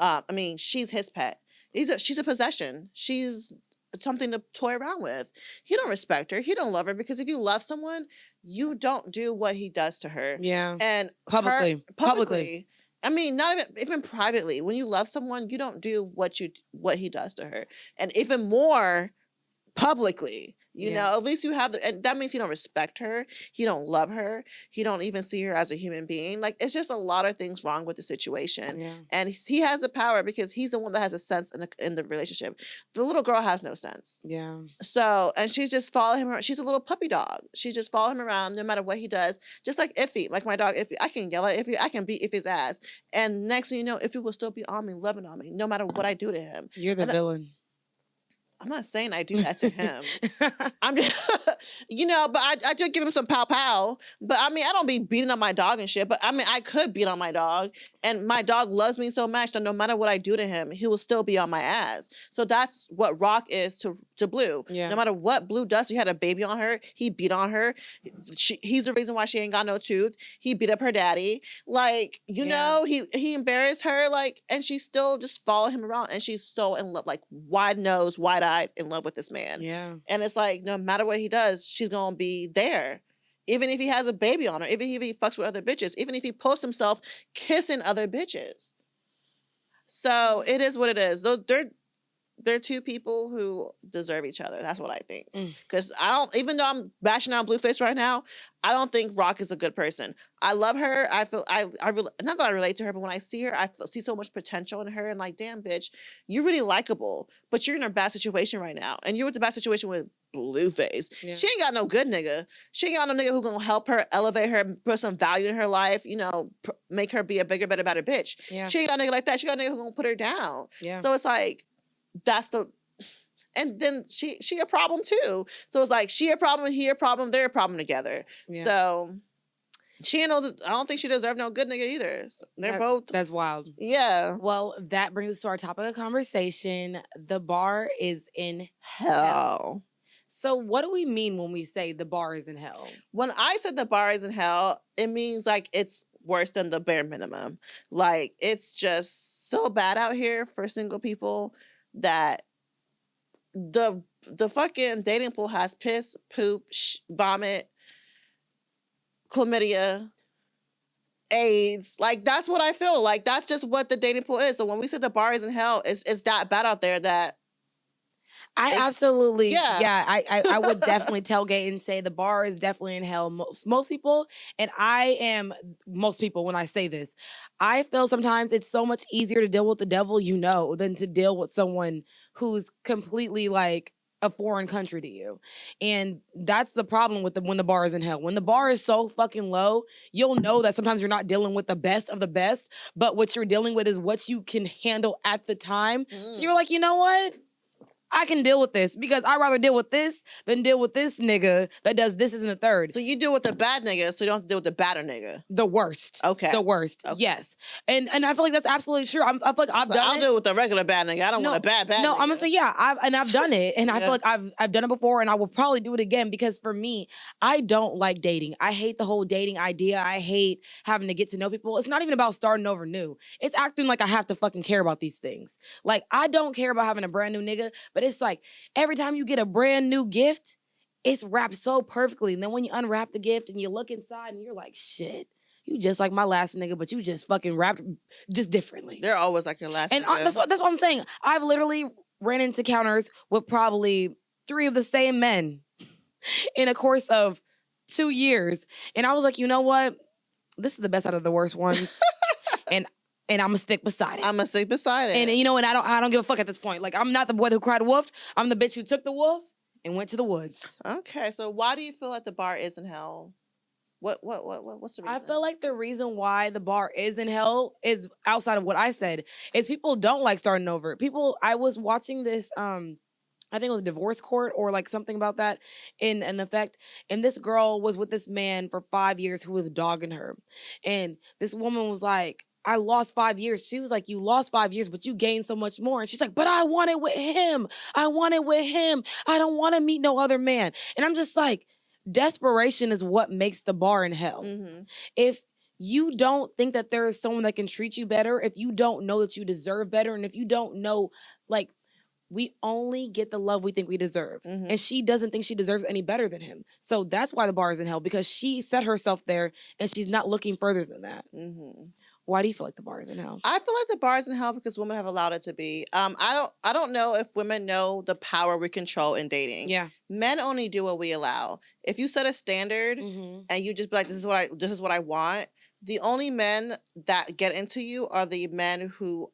I mean, she's his pet. She's a possession. She's something to toy around with. He don't respect her. He don't love her, because if you love someone, you don't do what he does to her. Yeah. And Publicly. I mean, not even privately. When you love someone, you don't do what he does to her. And even more publicly. You Yeah. know, at least you have and that means you don't respect her, you don't love her, you don't even see her as a human being. Like, it's just a lot of things wrong with the situation. Yeah. And he has the power because he's the one that has a sense in the relationship. The little girl has no sense. Yeah. So, and she's just following him around. She's a little puppy dog. She just follow him around no matter what he does. Just like Iffy, like my dog Iffy. I can yell at Iffy, I can beat Iffy's ass. And next thing you know, Iffy will still be on me, loving on me, no matter what I do to him. You're the villain. I'm not saying I do that to him. I'm just, you know, but I do give him some pow pow. But I mean, I don't be beating on my dog and shit. But I mean, I could beat on my dog. And my dog loves me so much that no matter what I do to him, he will still be on my ass. So that's what Rock is to Blue. Yeah. No matter what Blue does, he had a baby on her. He beat on her. He's the reason why she ain't got no tooth. He beat up her daddy. Like, you know, he embarrassed her. Like, and she still just follow him around. And she's so in love, like wide nose, wide eyed in love with this man. Yeah. And it's like, no matter what he does, she's gonna be there. Even if he has a baby on her, even if he fucks with other bitches, even if he posts himself kissing other bitches. So it is what it is. They're two people who deserve each other. That's what I think. Because I don't, even though I'm bashing on Blueface right now, I don't think Rock is a good person. I love her. I feel, I really, not that I relate to her, but when I see her, I see so much potential in her. And like, damn, bitch, you're really likable, but you're in a bad situation right now. And you're with the bad situation with Blueface. Yeah. She ain't got no good nigga. She ain't got no nigga who gonna help her, elevate her, put some value in her life, you know, make her be a bigger, better bitch. Yeah. She ain't got a nigga like that. She got a nigga who gonna put her down. Yeah. So it's like, that's the, and then she a problem too. So it's like she a problem, he a problem, they're a problem together. Yeah. So she knows. I don't think she deserves no good nigga either. So they're both. That's wild. Yeah. Well, that brings us to our topic of conversation. The bar is in hell. So what do we mean when we say the bar is in hell? When I said the bar is in hell, it means like it's worse than the bare minimum. Like, it's just so bad out here for single people that the fucking dating pool has piss, poop, vomit, chlamydia, AIDS. Like, that's what I feel like. That's just what the dating pool is. So when we say the bar is in hell, it's that bad out there that I absolutely, yeah. I would definitely tailgate and say the bar is definitely in hell. Most people, and I am most people when I say this, I feel sometimes it's so much easier to deal with the devil you know than to deal with someone who's completely like a foreign country to you. And that's the problem with when the bar is in hell. When the bar is so fucking low, you'll know that sometimes you're not dealing with the best of the best, but what you're dealing with is what you can handle at the time. So you're like, you know what? I can deal with this because I'd rather deal with this than deal with this nigga that does this and the third. So you deal with the bad nigga, so you don't have to deal with the badder nigga. The worst. Okay. The worst. Okay. Yes. And I feel like that's absolutely true. I feel like I've done I'll deal with the regular bad nigga. I don't want a bad nigga. No, I'm gonna say yeah. I've done it, and I feel like I've done it before, and I will probably do it again because for me, I don't like dating. I hate the whole dating idea. I hate having to get to know people. It's not even about starting over new. It's acting like I have to fucking care about these things. Like, I don't care about having a brand new nigga, but it's like every time you get a brand new gift, it's wrapped so perfectly. And then when you unwrap the gift and you look inside and you're like, shit, you just like my last nigga, but you just fucking wrapped just differently. They're always like your last and nigga. That's what I'm saying. I've literally ran into encounters with probably 3 of the same men in a course of 2 years. And I was like, you know what? This is the best out of the worst ones. And I'm gonna stick beside it. I'm gonna stick beside it. And you know, and I don't give a fuck at this point. Like, I'm not the boy who cried wolf. I'm the bitch who took the wolf and went to the woods. Okay, so why do you feel like the bar is in hell? What's the reason? I feel like the reason why the bar is in hell is outside of what I said. Is people don't like starting over. I was watching this I think it was divorce court or like something about that in an effect. And this girl was with this man for 5 years who was dogging her. And this woman was like, I lost 5 years. She was like, you lost 5 years, but you gained so much more. And she's like, but I want it with him. I want it with him. I don't want to meet no other man. And I'm just like, desperation is what makes the bar in hell. Mm-hmm. If you don't think that there is someone that can treat you better, if you don't know that you deserve better, and if you don't know, like, we only get the love we think we deserve. Mm-hmm. And she doesn't think she deserves any better than him. So that's why the bar is in hell, because she set herself there and she's not looking further than that. Mm-hmm. Why do you feel like the bar is in hell? I feel like the bar is in hell because women have allowed it to be. I don't know if women know the power we control in dating. Yeah. Men only do what we allow. If you set a standard Mm-hmm. and you just be like, this is what I want, the only men that get into you are the men who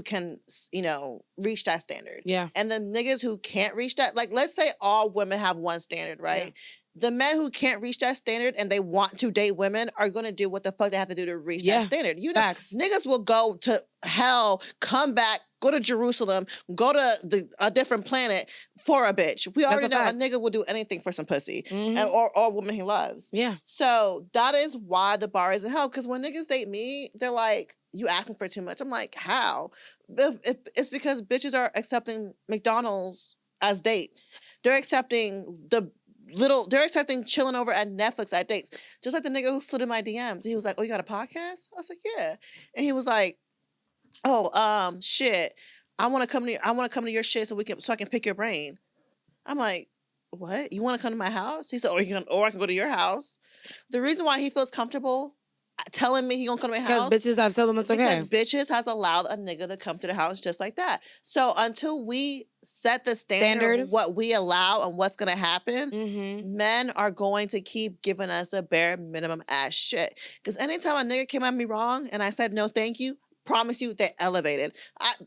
can, you know, reach that standard. Yeah. And the niggas who can't reach that, like, let's say all women have one standard, right? Yeah. The men who can't reach that standard and they want to date women are going to do what the fuck they have to do to reach that standard. You know, Facts. Niggas will go to hell, come back, go to Jerusalem, go to a different planet for a bitch. We already know a nigga will do anything for some pussy, or a woman he loves. Yeah. So that is why the bar is in hell. Because when niggas date me, they're like, you asking for too much. I'm like, how? It's because bitches are accepting McDonald's as dates. They're accepting they're accepting chilling over at Netflix at dates. Just like the nigga who slid in my DMs. He was like, oh, you got a podcast? I was like, yeah. And he was like, oh, shit. I want to come to your shit so I can pick your brain. I'm like, what? You want to come to my house? He said, or I can go to your house. The reason why he feels comfortable telling me he gonna come to my house because bitches have told him it's okay. Because bitches has allowed a nigga to come to the house just like that. So until we set the standard of what we allow and what's gonna happen, men are going to keep giving us a bare minimum ass shit. Because anytime a nigga came at me wrong and I said no thank you, promise you they elevated.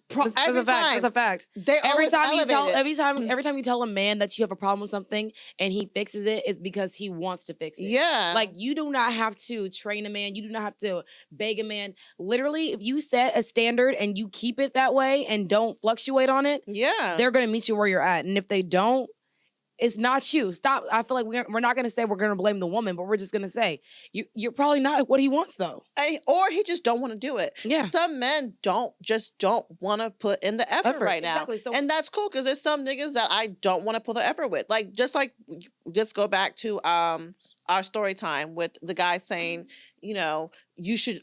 That's a fact. They every time elevated. every time you tell a man that you have a problem with something and he fixes it, it's because he wants to fix it. Yeah. Like, you do not have to train a man. You do not have to beg a man. Literally, if you set a standard and you keep it that way and don't fluctuate on it, they're gonna meet you where you're at. And if they don't, it's not you. Stop. I feel like we're not going to say we're going to blame the woman, but we're just going to say you're probably not what he wants, though. Or he just don't want to do it. Yeah. Some men don't want to put in the effort right now. Exactly. So, and that's cool because there's some niggas that I don't want to put the effort with. Like, let's go back to our story time with the guy saying, you know, you should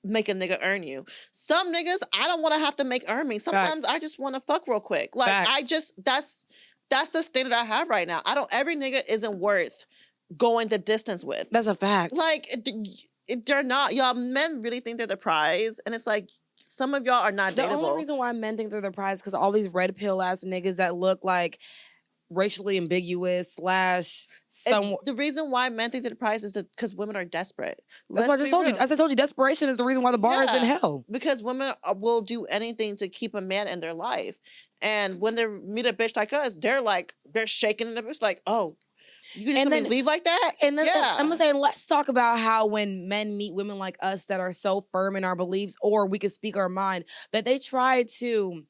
make a nigga earn you. Some niggas, I don't want to have to make earn me. Sometimes I just want to fuck real quick. Like, that's the standard I have right now. Every nigga isn't worth going the distance with. That's a fact. Like, they're not. Y'all, men really think they're the prize. And it's like, some of y'all are not dateable. The only reason why men think they're the prize is because all these red pill ass niggas that look like racially ambiguous / the reason why men think they're the prize is because women are desperate. That's what I just told you. As I told you, desperation is the reason why the bar is in hell. Because women will do anything to keep a man in their life. And when they meet a bitch like us, they're shaking in the bitch like, oh, you can just let me leave like that? And then I'm gonna say, let's talk about how when men meet women like us that are so firm in our beliefs, or we can speak our mind, that they try to,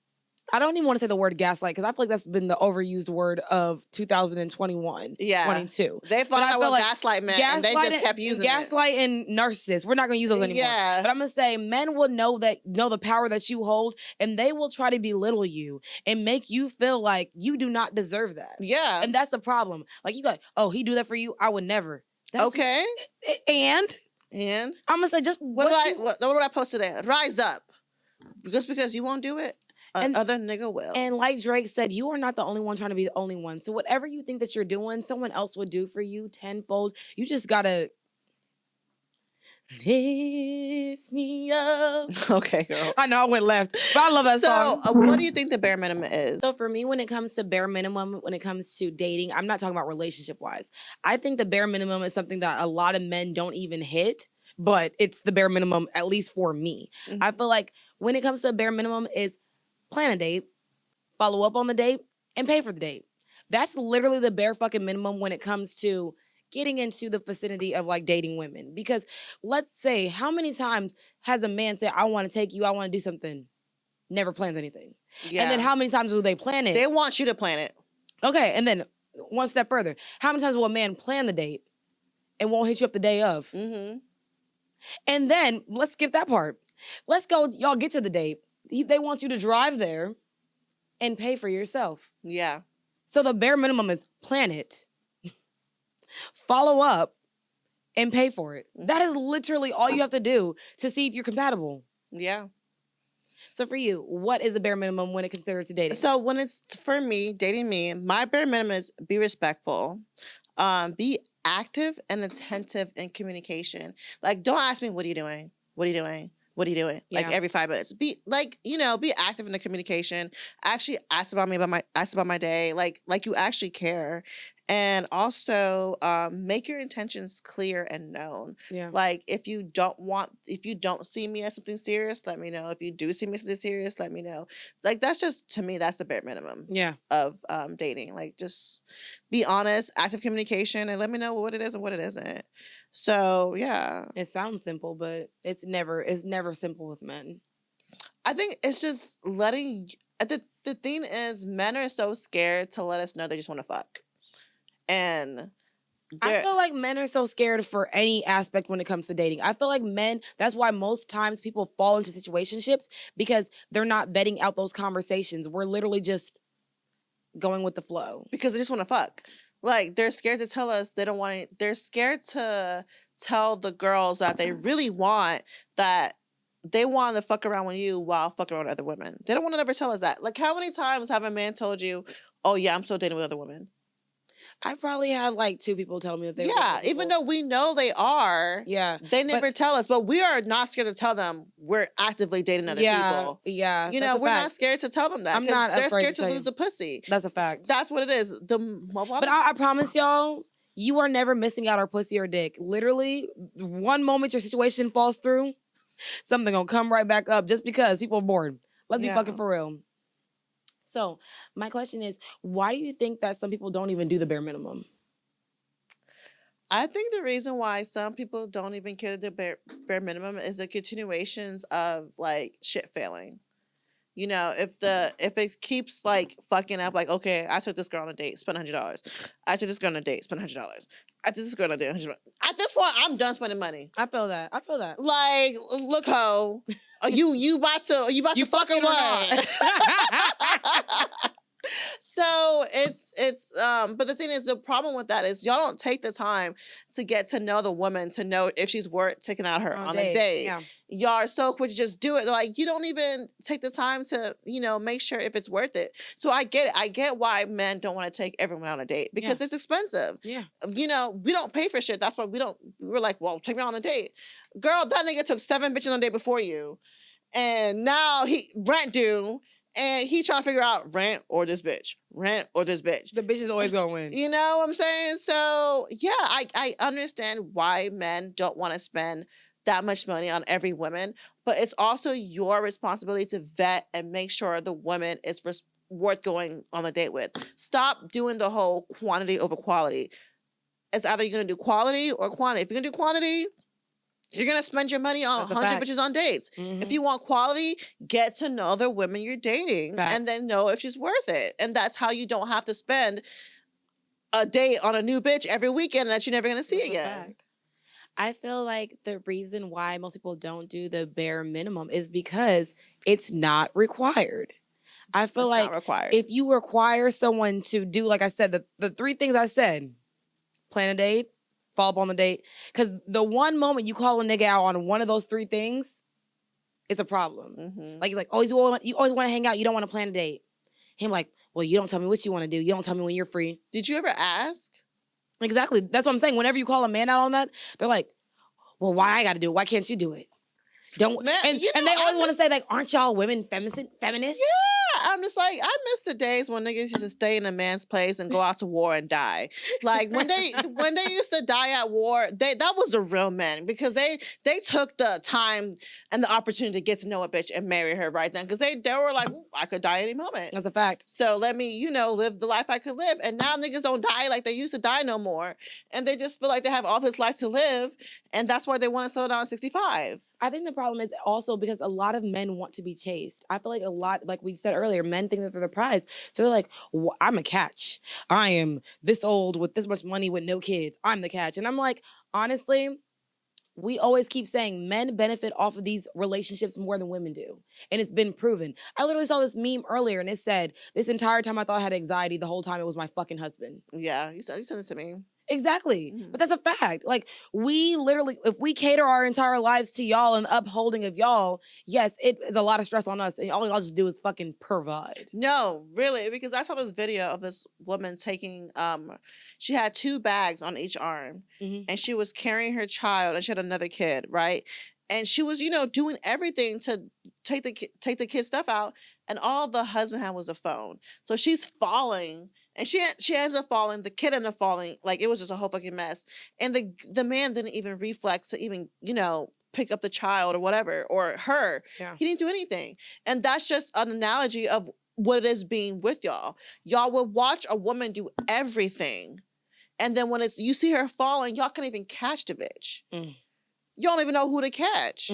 I don't even want to say the word gaslight because I feel like that's been the overused word of 2021, 22. They found out what gaslight meant and they just kept using gaslight and narcissist. We're not going to use those anymore. Yeah. But I'm going to say men will know the power that you hold, and they will try to belittle you and make you feel like you do not deserve that. Yeah. And that's the problem. Like, you go, oh, he do that for you? I would never. That's okay. And I'm going to say, just what did I post today? Rise up. Just because you won't do it, other nigga will. And like Drake said, you are not the only one trying to be the only one. So whatever you think that you're doing, someone else would do for you tenfold. You just gotta lift me up. Okay, girl. I know I went left, but I love that song. So what do you think the bare minimum is? So for me, when it comes to bare minimum, when it comes to dating, I'm not talking about relationship-wise. I think the bare minimum is something that a lot of men don't even hit, but it's the bare minimum, at least for me. Mm-hmm. I feel like when it comes to bare minimum is plan a date, follow up on the date, and pay for the date. That's literally the bare fucking minimum when it comes to getting into the vicinity of like dating women. Because let's say, how many times has a man said, I want to take you, I want to do something, never plans anything? Yeah. And then how many times will they plan it? They want you to plan it. Okay, and then one step further. How many times will a man plan the date and won't hit you up the day of? Mm-hmm. And then, let's skip that part. Let's go, y'all get to the date. They want you to drive there and pay for yourself. Yeah. So the bare minimum is plan it, follow up, and pay for it. That is literally all you have to do to see if you're compatible. Yeah. So for you, what is a bare minimum when it considered to dating? So when it's for me, dating me, my bare minimum is be respectful, be active and attentive in communication. Like, don't ask me, what are you doing? What are you doing? What are you doing? Like Yeah. every 5 minutes. Be like, be active in the communication. Actually ask about my day. Like you actually care. And also make your intentions clear and known. Yeah. Like if you don't see me as something serious, let me know. If you do see me as something serious, let me know. Like that's just, to me, that's the bare minimum Yeah. of dating. Like just be honest, active communication, and let me know what it is and what it isn't. So yeah. It sounds simple, but it's never simple with men. I think it's just letting the thing is, men are so scared to let us know they just want to fuck. And I feel like men are so scared for any aspect when it comes to dating. I feel like men, that's why most times people fall into situationships, because they're not vetting out those conversations. We're literally just going with the flow. Because they just want to fuck. Like they're scared to tell us they don't want it. They're scared to tell the girls that they really want, that they want to fuck around with you while fucking around with other women. They don't want to ever tell us that. Like how many times have a man told you, oh yeah, I'm still dating with other women? I probably had like 2 people tell me that they were. Yeah, even though we know they are. Yeah. They never tell us, but we are not scared to tell them we're actively dating other people. Yeah. You know, we're not scared to tell them that. I'm not they're afraid scared to to lose the pussy. That's a fact. That's what it is. But I promise y'all, you are never missing out on pussy or dick. Literally, one moment your situation falls through, something gonna come right back up just because people are bored. Let's be fucking for real. So my question is, why do you think that some people don't even do the bare minimum? I think the reason why some people don't even care the bare minimum is the continuations of like shit failing. You know, if it keeps like fucking up, like, okay, I took this girl on a date, spent $100. I took this girl on a date, spent $100. I took this girl on a date, $100. At this point, I'm done spending money. I feel that. Like, look, ho, you about to fuck or what? So it's but the thing is, the problem with that is y'all don't take the time to get to know the woman, to know if she's worth taking out her on a date. Yeah. Y'all are so quick to just do it. Like you don't even take the time to, make sure if it's worth it. So I get it. I get why men don't want to take everyone on a date, because it's expensive. Yeah. We don't pay for shit. That's why we're like, well, take me on a date. Girl, that nigga took 7 bitches on a date before you. And now he rent due. And he trying to figure out rent or this bitch. The bitch is always going to win. You know what I'm saying? So, yeah, I understand why men don't want to spend that much money on every woman. But it's also your responsibility to vet and make sure the woman is worth going on a date with. Stop doing the whole quantity over quality. It's either you're going to do quality or quantity. If you're going to do quantity, you're going to spend your money on 100 bitches on dates. Mm-hmm. If you want quality, get to know the women you're dating and then know if she's worth it. And that's how you don't have to spend a date on a new bitch every weekend that you're never going to see again. I feel like the reason why most people don't do the bare minimum is because it's not required. I feel like if you require someone to do, like I said, the 3 things I said, plan a date, follow up on the date, because the one moment you call a nigga out on one of those 3 things, it's a problem. Mm-hmm. Like, you're like, oh, you always want to hang out, you don't want to plan a date. Him like, well, you don't tell me what you want to do, you don't tell me when you're free. Did you ever ask? Exactly. That's what I'm saying. Whenever you call a man out on that, they're like, well, why I got to do it? Why can't you do it? And they always want to say, like, aren't y'all women feminists? Yeah, I'm just like, I miss the days when niggas used to stay in a man's place and go out to war and die. Like when they used to die at war, that was the real men, because they took the time and the opportunity to get to know a bitch and marry her right then, because they were like, I could die any moment. That's a fact. So let me, live the life I could live. And now niggas don't die like they used to die no more, and they just feel like they have all this life to live, and that's why they want to settle down at 65. I think the problem is also because a lot of men want to be chased. I feel like a lot, like we said earlier, men think that they're the prize. So they're like, well, I'm a catch. I am this old with this much money with no kids. I'm the catch. And I'm like, honestly, we always keep saying men benefit off of these relationships more than women do. And it's been proven. I literally saw this meme earlier and it said, this entire time I thought I had anxiety, the whole time it was my fucking husband. Yeah, you sent it to me. Exactly. Mm-hmm. But that's a fact. Like, we literally, if we cater our entire lives to y'all and upholding of y'all, yes, it is a lot of stress on us. And all y'all just do is fucking provide. No, really, because I saw this video of this woman taking, she had 2 bags on each arm, mm-hmm. and she was carrying her child, and she had another kid, right? And she was, doing everything to take the kid's stuff out, and all the husband had was a phone. So she's falling, and she ends up falling. The kid ended up falling. Like, it was just a whole fucking mess. And the man didn't even reflex to even, pick up the child or whatever, or her. Yeah. He didn't do anything. And that's just an analogy of what it is being with y'all. Y'all will watch a woman do everything, and then when you see her falling, y'all can't even catch the bitch. Mm. You don't even know who to catch.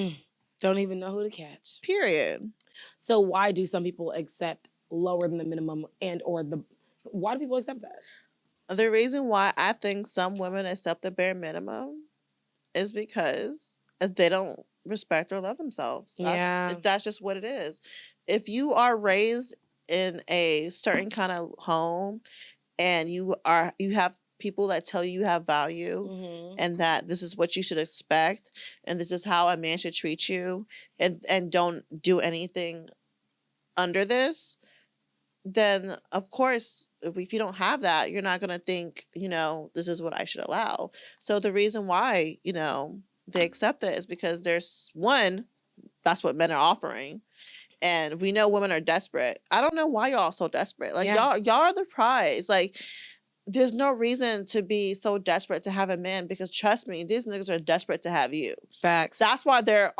Don't even know who to catch. Period. So why do some people accept lower than the minimum why do people accept that? The reason why I think some women accept the bare minimum is because they don't respect or love themselves. That's just what it is. If you are raised in a certain kind of home and you have people that tell you have value and that this is what you should expect and this is how a man should treat you and don't do anything under this, then of course, if you don't have that, you're not going to think, this is what I should allow. So the reason why, they accept it is because there's one, that's what men are offering. And we know women are desperate. I don't know why y'all so desperate. Like, y'all are the prize. Like, there's no reason to be so desperate to have a man, because trust me, these niggas are desperate to have you. Facts. That's why they're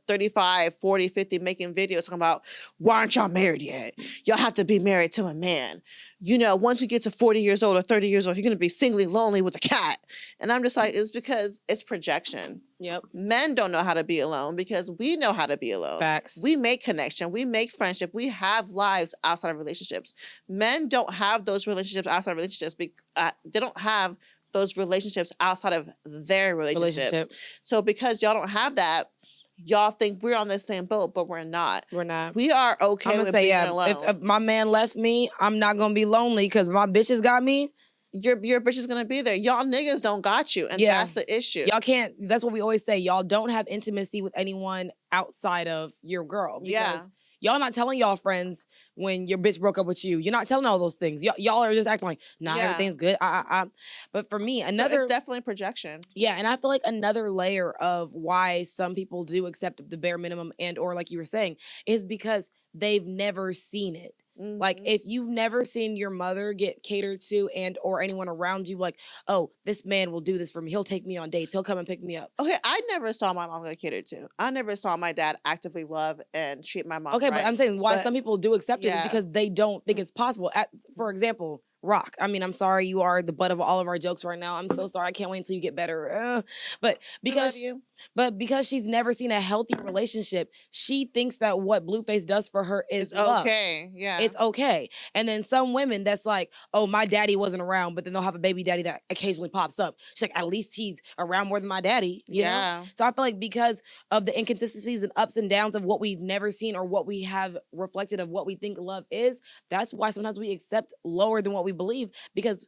35, 40, 50 making videos talking about, why aren't y'all married yet? Y'all have to be married to a man. Once you get to 40 years old or 30 years old, you're going to be singly lonely with a cat. And I'm just like, it's because it's projection. Yep. Men don't know how to be alone because we know how to be alone. Facts. We make connection. We make friendship. We have lives outside of relationships. Men don't have those relationships outside of relationships. They don't have those relationships outside of their relationship. So because y'all don't have that, y'all think we're on the same boat, but we're not. We're not. We are okay with being alone. If my man left me, I'm not going to be lonely because my bitches got me. Your bitch is going to be there. Y'all niggas don't got you. And that's the issue. Y'all can't, that's what we always say. Y'all don't have intimacy with anyone outside of your girl. Because y'all not telling y'all friends when your bitch broke up with you. You're not telling all those things. Y'all are just acting like, everything's good. But for me, so it's definitely projection. Yeah, and I feel like another layer of why some people do accept the bare minimum and or like you were saying is because they've never seen it. Like, if you've never seen your mother get catered to and or anyone around you, like, oh, this man will do this for me. He'll take me on dates. He'll come and pick me up. Okay, I never saw my mom get catered to. I never saw my dad actively love and treat my mom Okay, right. but I'm saying why some people do accept it is because they don't think it's possible. For example, Rock. I mean, I'm sorry you are the butt of all of our jokes right now. I'm so sorry. I can't wait until you get better. But because she's never seen a healthy relationship, she thinks that what Blueface does for her is love. Okay. Yeah. It's okay. And then some women that's like, oh, my daddy wasn't around, but then they'll have a baby daddy that occasionally pops up. She's like, at least he's around more than my daddy. You know? So I feel like because of the inconsistencies and ups and downs of what we've never seen or what we have reflected of what we think love is, that's why sometimes we accept lower than what we believe, because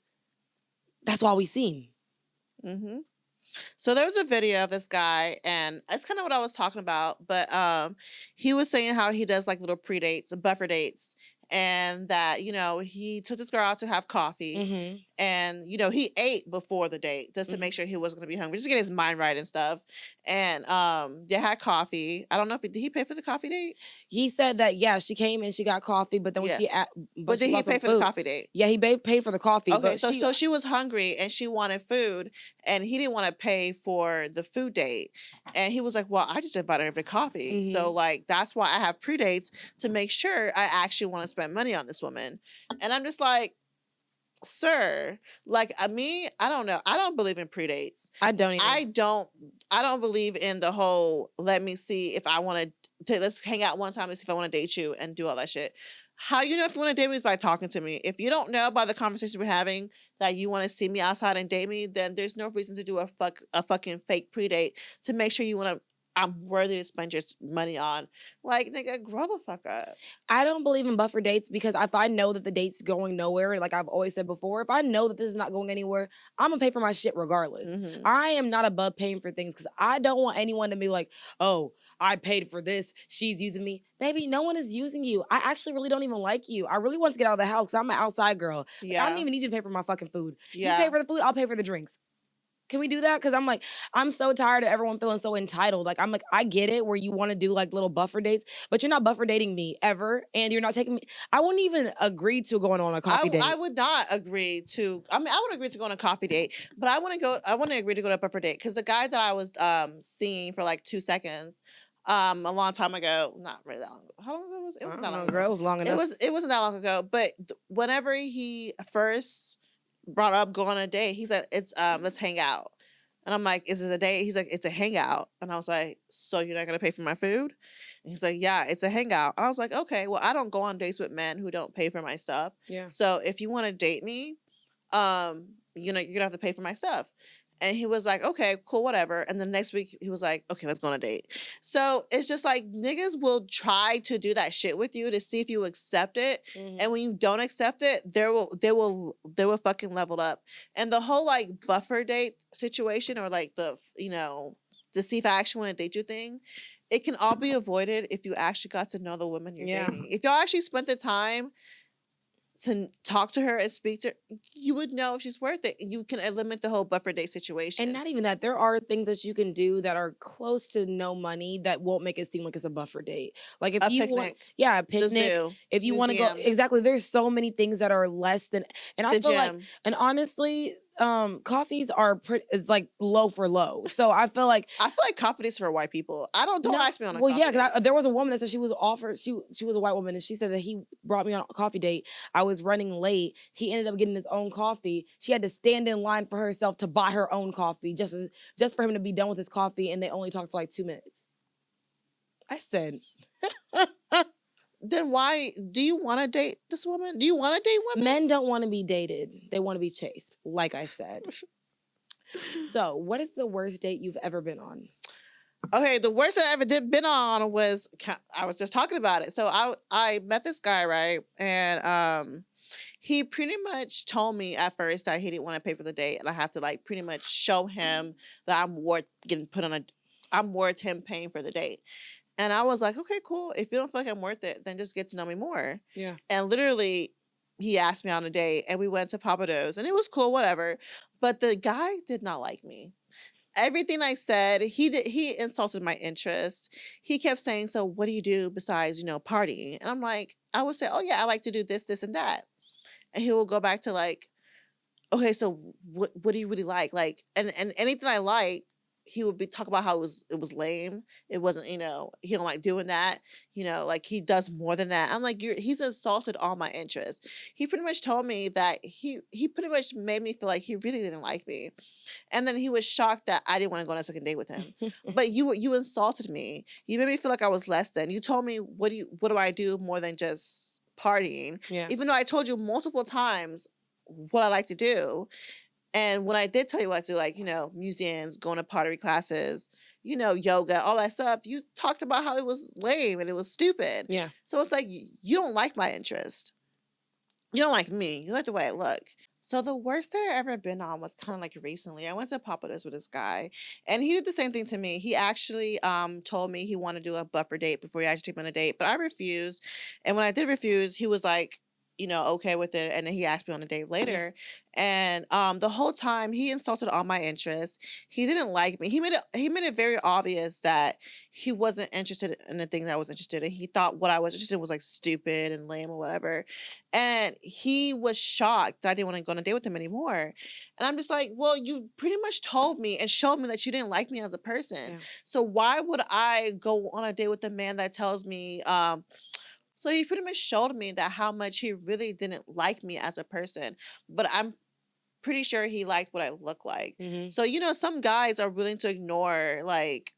that's all we've seen. So there was a video of this guy, and it's kind of what I was talking about, but he was saying how he does like little pre-dates, buffer dates, and that, he took this girl out to have coffee, and, he ate before the date just to make sure he wasn't going to be hungry, just to get his mind right and stuff. And they had coffee. I don't know did he pay for the coffee date? He said that, she came and she got coffee, but then when but did he pay for the coffee date? Yeah, he paid for the coffee. Okay, so she was hungry and she wanted food, and he didn't want to pay for the food date. And he was like, well, I just invited her for coffee. So, like, that's why I have pre-dates, to make sure I actually want to spend money on this woman. And I'm just like, sir, like, I don't know. I don't believe in pre-dates. I don't either. I don't believe in the whole, let me see if I want to, let's hang out one time and see if I want to date you and do all that shit. How you know if you want to date me is by talking to me. If you don't know by the conversation we're having that you want to see me outside and date me, then there's no reason to do a fucking fake pre-date to make sure I'm worthy to spend your money on. Like, nigga, grow the fuck up. I don't believe in buffer dates, because if I know that the date's going nowhere, like I've always said before, if I know that this is not going anywhere, I'm gonna pay for my shit regardless. I am not above paying for things, because I don't want anyone to be like, oh, I paid for this, she's using me. Baby, no one is using you. I actually really don't even like you. I really want to get out of the house because I'm an outside girl. I don't even need you to pay for my fucking food. You pay for the food, I'll pay for the drinks. Can we do that? Because I'm like, I'm so tired of everyone feeling so entitled. Like, I'm like, I get it where you want to do like little buffer dates, but you're not buffer dating me ever. And you're not taking me. I wouldn't even agree to going on a coffee date. I would not agree to. I mean, I would agree to go on a coffee date, but I want to go. I want to agree to go to a buffer date because the guy that I was seeing for like 2 seconds, a long time ago, not really that long ago. How long ago was it? It wasn't that long ago. Girl, it was long enough. It wasn't that long ago. But whenever he first brought up going on a date, he said it's let's hang out. And I'm like, is this a date? He's like, it's a hangout. And I was like, so you're not gonna pay for my food? And he's like, yeah, it's a hangout. And I was like, okay, well, I don't go on dates with men who don't pay for my stuff. Yeah. So if you want to date me, you're gonna have to pay for my stuff. And he was like, okay, cool, whatever. And then next week he was like, okay, let's go on a date. So it's just like niggas will try to do that shit with you to see if you accept it. Mhm. And when you don't accept it, they will fucking level up. And the whole like buffer date situation or like the see if I actually want to date you thing, it can all be avoided if you actually got to know the woman you're dating. If y'all actually spent the time to talk to her and speak to her, you would know if she's worth it. You can eliminate the whole buffer date situation. And not even that, there are things that you can do that are close to no money that won't make it seem like it's a buffer date. Like if you want, a picnic. The zoo, if you want to go, exactly. There's so many things that are less than, and I feel like, and honestly, coffees are it's like low for low. So I feel like coffee dates for white people. Don't ask me on a coffee date. Because there was a woman that said she was offered. She was a white woman, and she said that he brought me on a coffee date. I was running late. He ended up getting his own coffee. She had to stand in line for herself to buy her own coffee just for him to be done with his coffee, and they only talked for like 2 minutes. I said. Then why do you want to date this woman? Do you want to date women? Men don't want to be dated. They want to be chased, like I said. So, what is the worst date you've ever been on? Okay, the worst I ever been on was, I was just talking about it. So I met this guy, right? And he pretty much told me at first that he didn't want to pay for the date, and I have to like pretty much show him that I'm worth him paying for the date. And I was like, okay, cool. If you don't feel like I'm worth it, then just get to know me more. Yeah. And literally, he asked me on a date, and we went to Papados, and it was cool, whatever. But the guy did not like me. Everything I said, he insulted my interest. He kept saying, so what do you do besides, partying? And I'm like, I would say, oh yeah, I like to do this, this, and that. And he will go back to like, okay, so what do you really like? Like, and anything I like, he would be talk about how it was lame. It wasn't, he don't like doing that. Like he does more than that. I'm like, he's insulted all my interests. He pretty much told me that he pretty much made me feel like he really didn't like me. And then he was shocked that I didn't want to go on a second date with him. But you insulted me. You made me feel like I was less than. You told me, what do I do more than just partying? Yeah. Even though I told you multiple times what I like to do. And when I did tell you what to do, like, museums, going to pottery classes, yoga, all that stuff, you talked about how it was lame and it was stupid. Yeah. So it's like, you don't like my interest. You don't like me. You like the way I look. So the worst that I ever been on was kind of like recently. I went to Papados with this guy, and he did the same thing to me. He actually told me he wanted to do a buffer date before he actually took me on a date, but I refused. And when I did refuse, he was like, okay with it. And then he asked me on a date later. And the whole time he insulted all my interests. He didn't like me. He made it very obvious that he wasn't interested in the things I was interested in. He thought what I was interested in was like stupid and lame or whatever. And he was shocked that I didn't want to go on a date with him anymore. And I'm just like, well, you pretty much told me and showed me that you didn't like me as a person. Yeah. So why would I go on a date with a man that tells me, so he pretty much showed me that how much he really didn't like me as a person, but I'm pretty sure he liked what I look like. Mm-hmm. So, some guys are willing to ignore like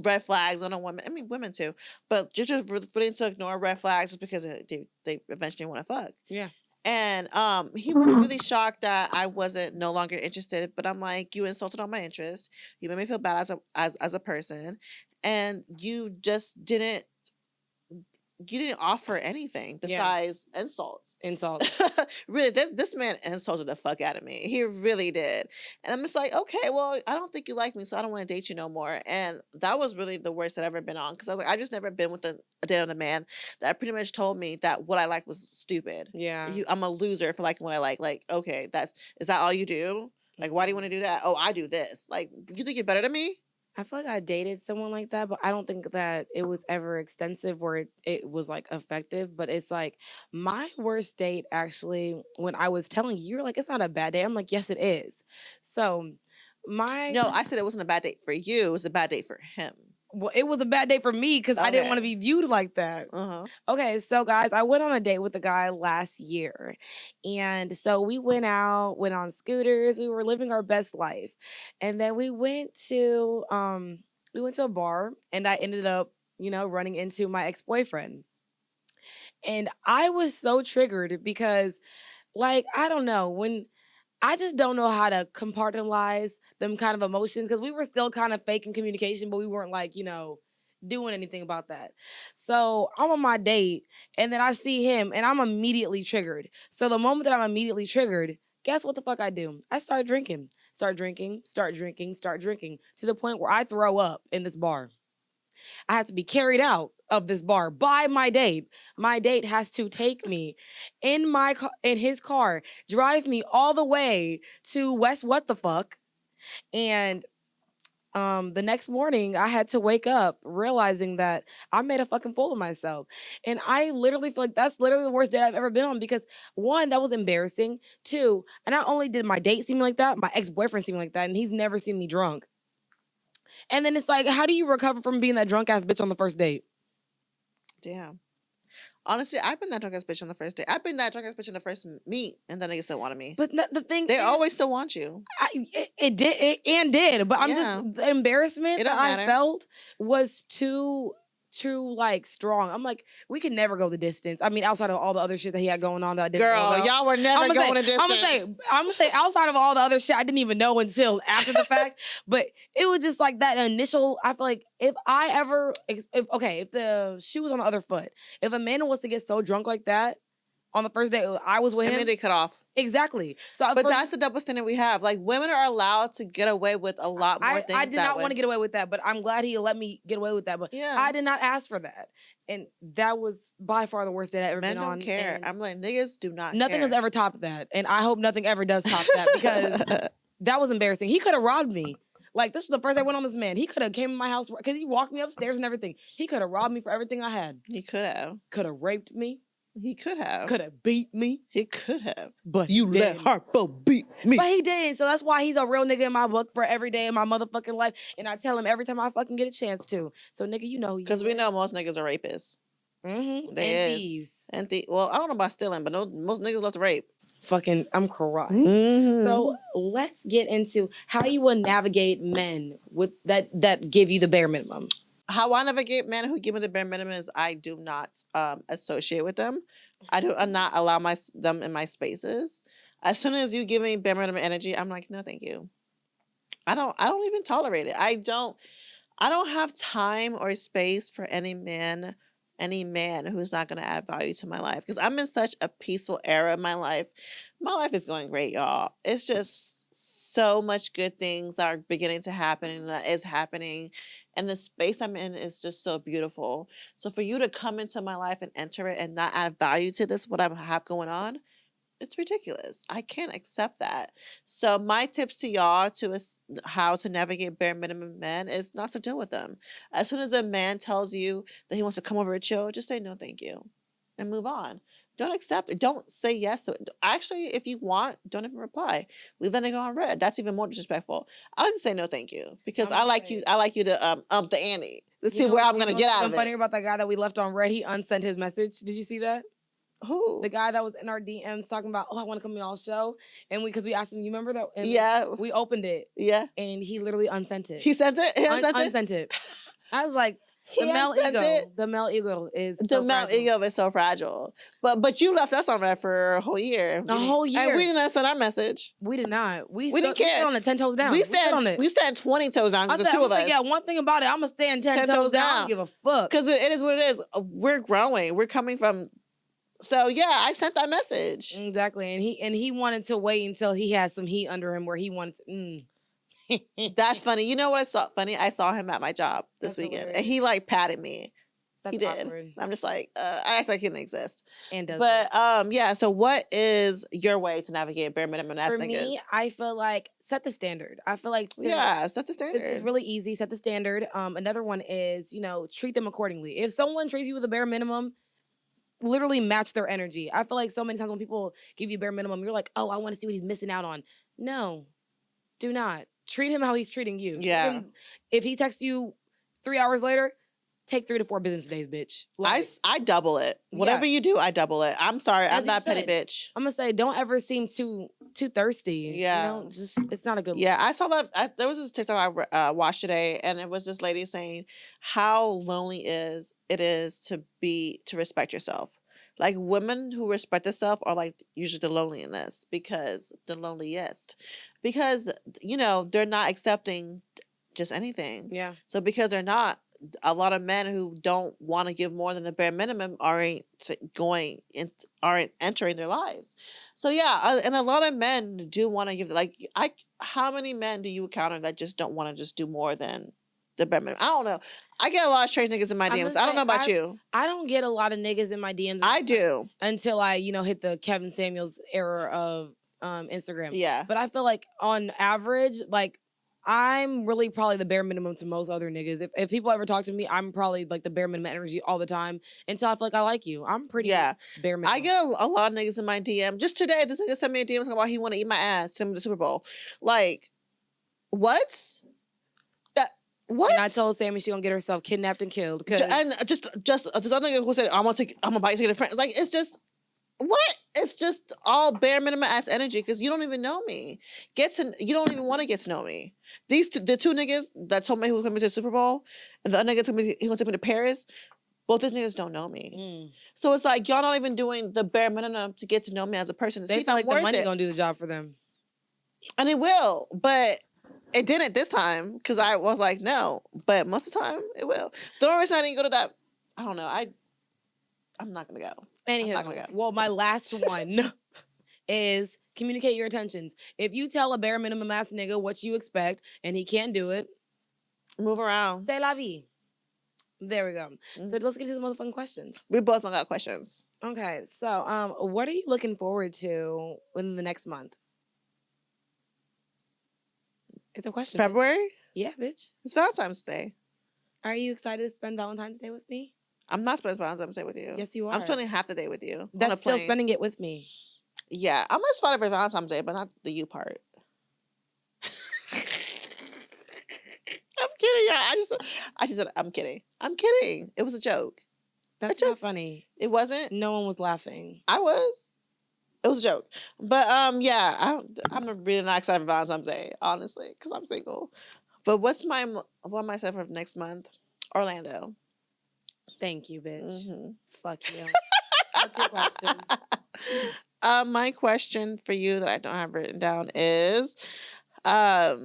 red flags on a woman. I mean, women too, but you're just willing to ignore red flags just because they eventually want to fuck. Yeah. And he was really shocked that I wasn't no longer interested, but I'm like, you insulted all my interests. You made me feel bad as a person, and you just didn't offer anything besides insults. Really, this man insulted the fuck out of me. He really did. And I'm just like, okay, well, I don't think you like me, so I don't want to date you no more. And that was really the worst I've ever been on, because I was like, I just never been with a date on a man that pretty much told me that what I like was stupid. Yeah. I'm a loser for liking what I like. Like, okay, is that all you do? Like, why do you want to do that? Oh, I do this. Like, you think you're better than me? I feel like I dated someone like that, but I don't think that it was ever extensive where it was like effective. But it's like my worst date actually, when I was telling you, you were like, it's not a bad date. I'm like, yes, it is. So my No, I said it wasn't a bad date for you. It was a bad date for him. well, it was a bad date for me because I didn't want to Okay. be viewed like that. Uh-huh. Okay, so guys, I went on a date with a guy last year. And so we went out, went on scooters, we were living our best life. And then we went to a bar and I ended up, running into my ex-boyfriend. And I was so triggered because like, I don't know, when I just don't know how to compartmentalize them kind of emotions because we were still kind of faking communication, but we weren't like, doing anything about that. So I'm on my date and then I see him and I'm immediately triggered. So the moment that I'm immediately triggered, guess what the fuck I do? I start drinking to the point where I throw up in this bar. I have to be carried out of this bar by my date. My date has to take me in his car, drive me all the way to West What the fuck. And the next morning I had to wake up realizing that I made a fucking fool of myself. And I literally feel like that's literally the worst date I've ever been on because one, that was embarrassing. Two, and not only did my date seem like that, my ex-boyfriend seemed like that, and he's never seen me drunk. And then it's like, how do you recover from being that drunk ass bitch on the first date? Damn. Honestly, I've been that drunk ass bitch on the first date. I've been that drunk ass bitch on the first meet, and then they still wanted me. But the thing They is, always still want you. it did. But I'm Yeah. just the embarrassment It that don't I matter. felt was too like strong. I'm like, we could never go the distance. I mean, outside of all the other shit that he had going on that I didn't know Girl, about. y'all were never going a distance. I'm gonna say outside of all the other shit I didn't even know until after the fact. But it was just like that initial. I feel like if the shoe was on the other foot, if a man was to get so drunk like that on the first day I was with him, they cut off. Exactly. So, but that's the double standard we have. Like, women are allowed to get away with a lot more things. I did not want to get away with that, but I'm glad he let me get away with that. But yeah. I did not ask for that, and that was by far the worst date I ever been on. Men don't care. I'm like, niggas do not. Nothing has ever topped that, and I hope nothing ever does top that because that was embarrassing. He could have robbed me. Like, this was the first I went on this man. He could have came in my house because he walked me upstairs and everything. He could have robbed me for everything I had. He could have. Could have raped me. He could have. Could have beat me. He could have. But you let Harpo beat me. But he didn't. So that's why he's a real nigga in my book for every day in my motherfucking life. And I tell him every time I fucking get a chance to. So nigga, you know. Because we know most niggas are rapists. Mm-hmm. They thieves. And well, I don't know about stealing, but most niggas love to rape. Fucking, I'm crying. Mm-hmm. So let's get into how you will navigate men with that give you the bare minimum. How I navigate men who give me the bare minimum is I do not associate with them. I do not allow them in my spaces. As soon as you give me bare minimum energy, I'm like, no, thank you. I don't even tolerate it. I don't have time or space for any man who's not going to add value to my life. Because I'm in such a peaceful era of my life. My life is going great, y'all. It's just so much good things that are beginning to happen and that is happening. And the space I'm in is just so beautiful. So for you to come into my life and enter it and not add value to this, what I have going on, it's ridiculous. I can't accept that. So my tips to y'all to how to navigate bare minimum men is not to deal with them. As soon as a man tells you that he wants to come over and chill, just say no, thank you, and move on. Don't accept it. Don't say yes to it. Actually, if you want, don't even reply. Leave that nigga on red. That's even more disrespectful. I like to say no, thank you, because I like you to up the ante. Let's see where I'm gonna get out of it. Funny about that guy that we left on red. He unsent his message. Did you see that? Who? The guy that was in our DMs talking about, I want to come in y'all show, and because we asked him, you remember that? And yeah. We opened it. Yeah. And he literally unsent it. He sent it. He unsent it. I was like. The male ego is so fragile. But you left us on red for a whole year. A whole year. And we didn't send our message. We did not. We didn't care. We stood on the 10 toes down. We stand 20 toes down because there's two of us. Yeah, one thing about it, I'm going to stand 10 toes down. I don't give a fuck. Because it is what it is. We're growing. We're coming from... So, yeah, I sent that message. Exactly. And he wanted to wait until he had some heat under him where he wanted to... That's funny. You know what I saw funny? I saw him at my job this weekend, hilarious. And he like patted me. That's he did. awkward. I'm just like, I act like he didn't exist. And doesn't. But yeah. So what is your way to navigate bare minimum ass For niggas? me, I feel like set the standard. I feel like Yeah, that's the it's standard. really easy. Set the standard. Another one is, treat them accordingly. If someone treats you with a bare minimum, literally match their energy. I feel like so many times when people give you bare minimum, you're like, oh, I want to see what he's missing out on. No, do not. Treat him how he's treating you. Yeah. If he texts you 3 hours later, take 3 to 4 business days, bitch. Like, I double it. Whatever you do, I double it. I'm sorry, I'm As you that petty should. bitch. I'm gonna say, don't ever seem too thirsty. Yeah. Just it's not a good. Yeah, I saw that. There was this TikTok I watched today, and it was this lady saying how lonely it is to respect yourself. Like women who respect themselves are like usually the loneliest because they're not accepting just anything. Yeah. So because they're not, a lot of men who don't want to give more than the bare minimum aren't entering their lives. So yeah, and a lot of men do want to give how many men do you encounter that just don't want to just do more than the bare minimum? I don't know. I get a lot of straight niggas in my DMs. I don't know about you. I don't get a lot of niggas in my DMs. I do. Until I, hit the Kevin Samuels era of Instagram. Yeah. But I feel like on average, like I'm really probably the bare minimum to most other niggas. If people ever talk to me, I'm probably like the bare minimum energy all the time until I feel like I like you. I'm pretty bare minimum. I get a lot of niggas in my DM. Just today, this nigga sent me a DM talking about he want to eat my ass, send me the Super Bowl. Like, what? What? And I told Sammy she gonna get herself kidnapped and killed. And just this other nigga who said I'm gonna buy ticket to friends. Like, it's just what? It's just all bare minimum ass energy because you don't even know me. You don't even want to get to know me. The two niggas that told me he was coming to the Super Bowl, and the other nigga told me he gonna take me to Paris. Both these niggas don't know me. So it's like y'all not even doing the bare minimum to get to know me as a person. To they see feel like the money it. gonna do the job for them. And it will, but it didn't this time because I was like, no. But most of the time, it will. The only reason I didn't go to that, I don't know. I'm not gonna go. Anywho, well, my last one is communicate your intentions. If you tell a bare minimum ass nigga what you expect and he can't do it, move around. C'est la vie. There we go. So let's get to some motherfucking questions. We both don't got questions. Okay, so what are you looking forward to within the next month? It's a question. February? Bitch. Yeah, bitch. It's Valentine's Day. Are you excited to spend Valentine's Day with me? I'm not spending Valentine's Day with you. Yes, you are. I'm spending half the day with you. That's still spending it with me. Yeah, I'm just excited for Valentine's Day, but not the you part. I'm kidding, yeah. I just said I'm kidding. I'm kidding. It was a joke. That's not funny. It wasn't. No one was laughing. I was. It was a joke. But yeah, I'm really not excited for Valentine's Day, honestly, because I'm single. But what am I excited for next month? Orlando. Thank you, bitch. Mm-hmm. Fuck you. What's your question? My question for you that I don't have written down is, are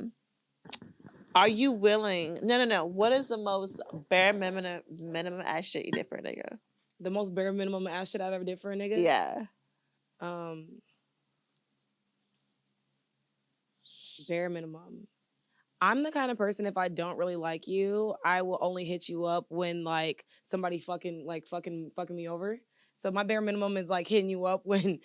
you willing? No. What is the most bare minimum ass shit you did for a nigga? The most bare minimum ass shit I've ever did for a nigga? Yeah. Bare minimum. I'm the kind of person, if I don't really like you, I will only hit you up when like somebody fucking me over. So my bare minimum is like hitting you up when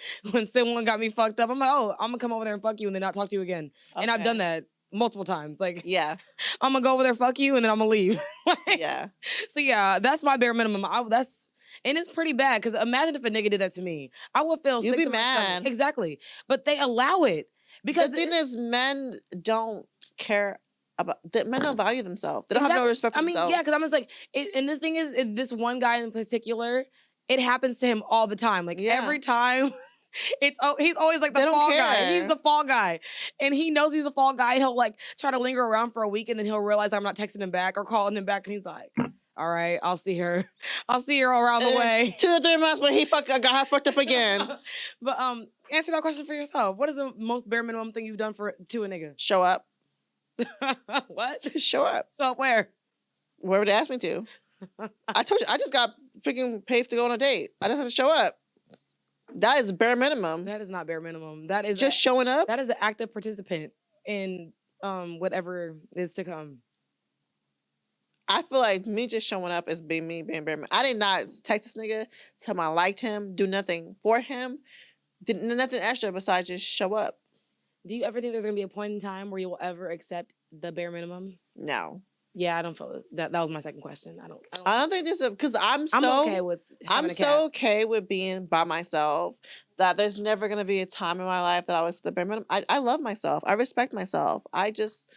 someone got me fucked up. I'm like, oh, I'm gonna come over there and fuck you and then not talk to you again. Okay. And I've done that multiple times. Like, yeah, I'm gonna go over there, fuck you, and then I'm gonna leave. Yeah. So yeah, that's my bare minimum. And it's pretty bad because imagine if a nigga did that to me, I would feel. You'd be mad. Exactly, but they allow it because the thing is, men don't care. Men don't value themselves. They don't have no respect for themselves. Yeah, because I'm just like, and the thing is, this one guy in particular, it happens to him all the time. Like every time, he's always like the fall guy. He's the fall guy, and he knows he's the fall guy. And he'll like try to linger around for a week, and then he'll realize I'm not texting him back or calling him back, and he's like, all right, I'll see her. I'll see her around the way. 2 or 3 months, but he got her fucked up again. But answer that question for yourself. What is the most bare minimum thing you've done to a nigga? Show up. What? Show up. Show up where? Wherever they asked me to. I told you, I just got freaking paid to go on a date. I just have to show up. That is bare minimum. That is not bare minimum. That is just showing up. That is an active participant in whatever is to come. I feel like me just showing up as being me, being bare minimum. I did not text this nigga, tell him I liked him, do nothing for him, did nothing extra besides just show up. Do you ever think there's gonna be a point in time where you will ever accept the bare minimum? No. Yeah, I don't feel that. That was my second question. I don't think this is because I'm okay with. Okay with being by myself. That there's never gonna be a time in my life that I was the bare minimum. I love myself. I respect myself. I just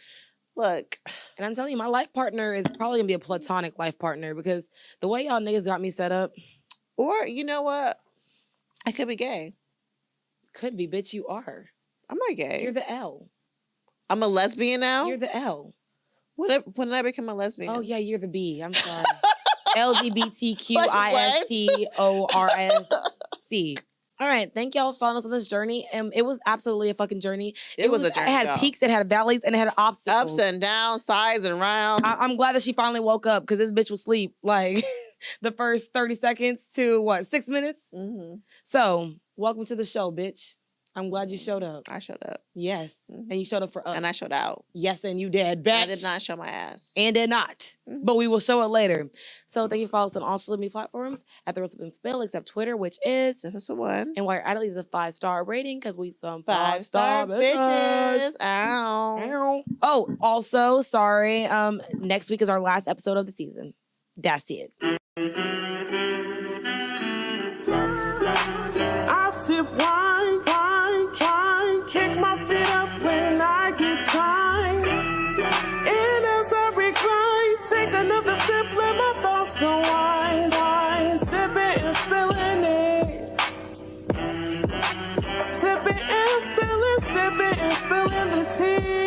look. And I'm telling you, my life partner is probably gonna be a platonic life partner because the way y'all niggas got me set up. Or you know what? I could be gay. Could be, bitch. You are. I'm not gay. You're the L. I'm a lesbian now. You're the L. When did I become a lesbian? Oh, yeah, you're the B. I'm sorry. LGBTQISTORSC. All right. Thank y'all for following us on this journey. It was absolutely a fucking journey. It was a journey. It had peaks, it had valleys, and it had obstacles. Ups and downs, sides and rounds. I'm glad that she finally woke up because this bitch was asleep like the first 30 seconds to 6 minutes? Mm-hmm. So, welcome to the show, bitch. I'm glad you showed up. I showed up. Yes. Mm-hmm. And you showed up for us. And I showed out. Yes, and you did. Bitch. I did not show my ass. And did not. Mm-hmm. But we will show it later. So thank you for following us on all social media platforms at The Recipe and Spill, except Twitter, which is the one. And while you're at it, leave us a 5-star rating because we some 5-star bitches. Ow. Ow. Oh, also, sorry. Next week is our last episode of the season. That's it. I sip wine, kick my feet up when I get time. And as I recline, take another sip, let my thoughts unwind. Sipping and spilling it. Sipping and spilling the tea.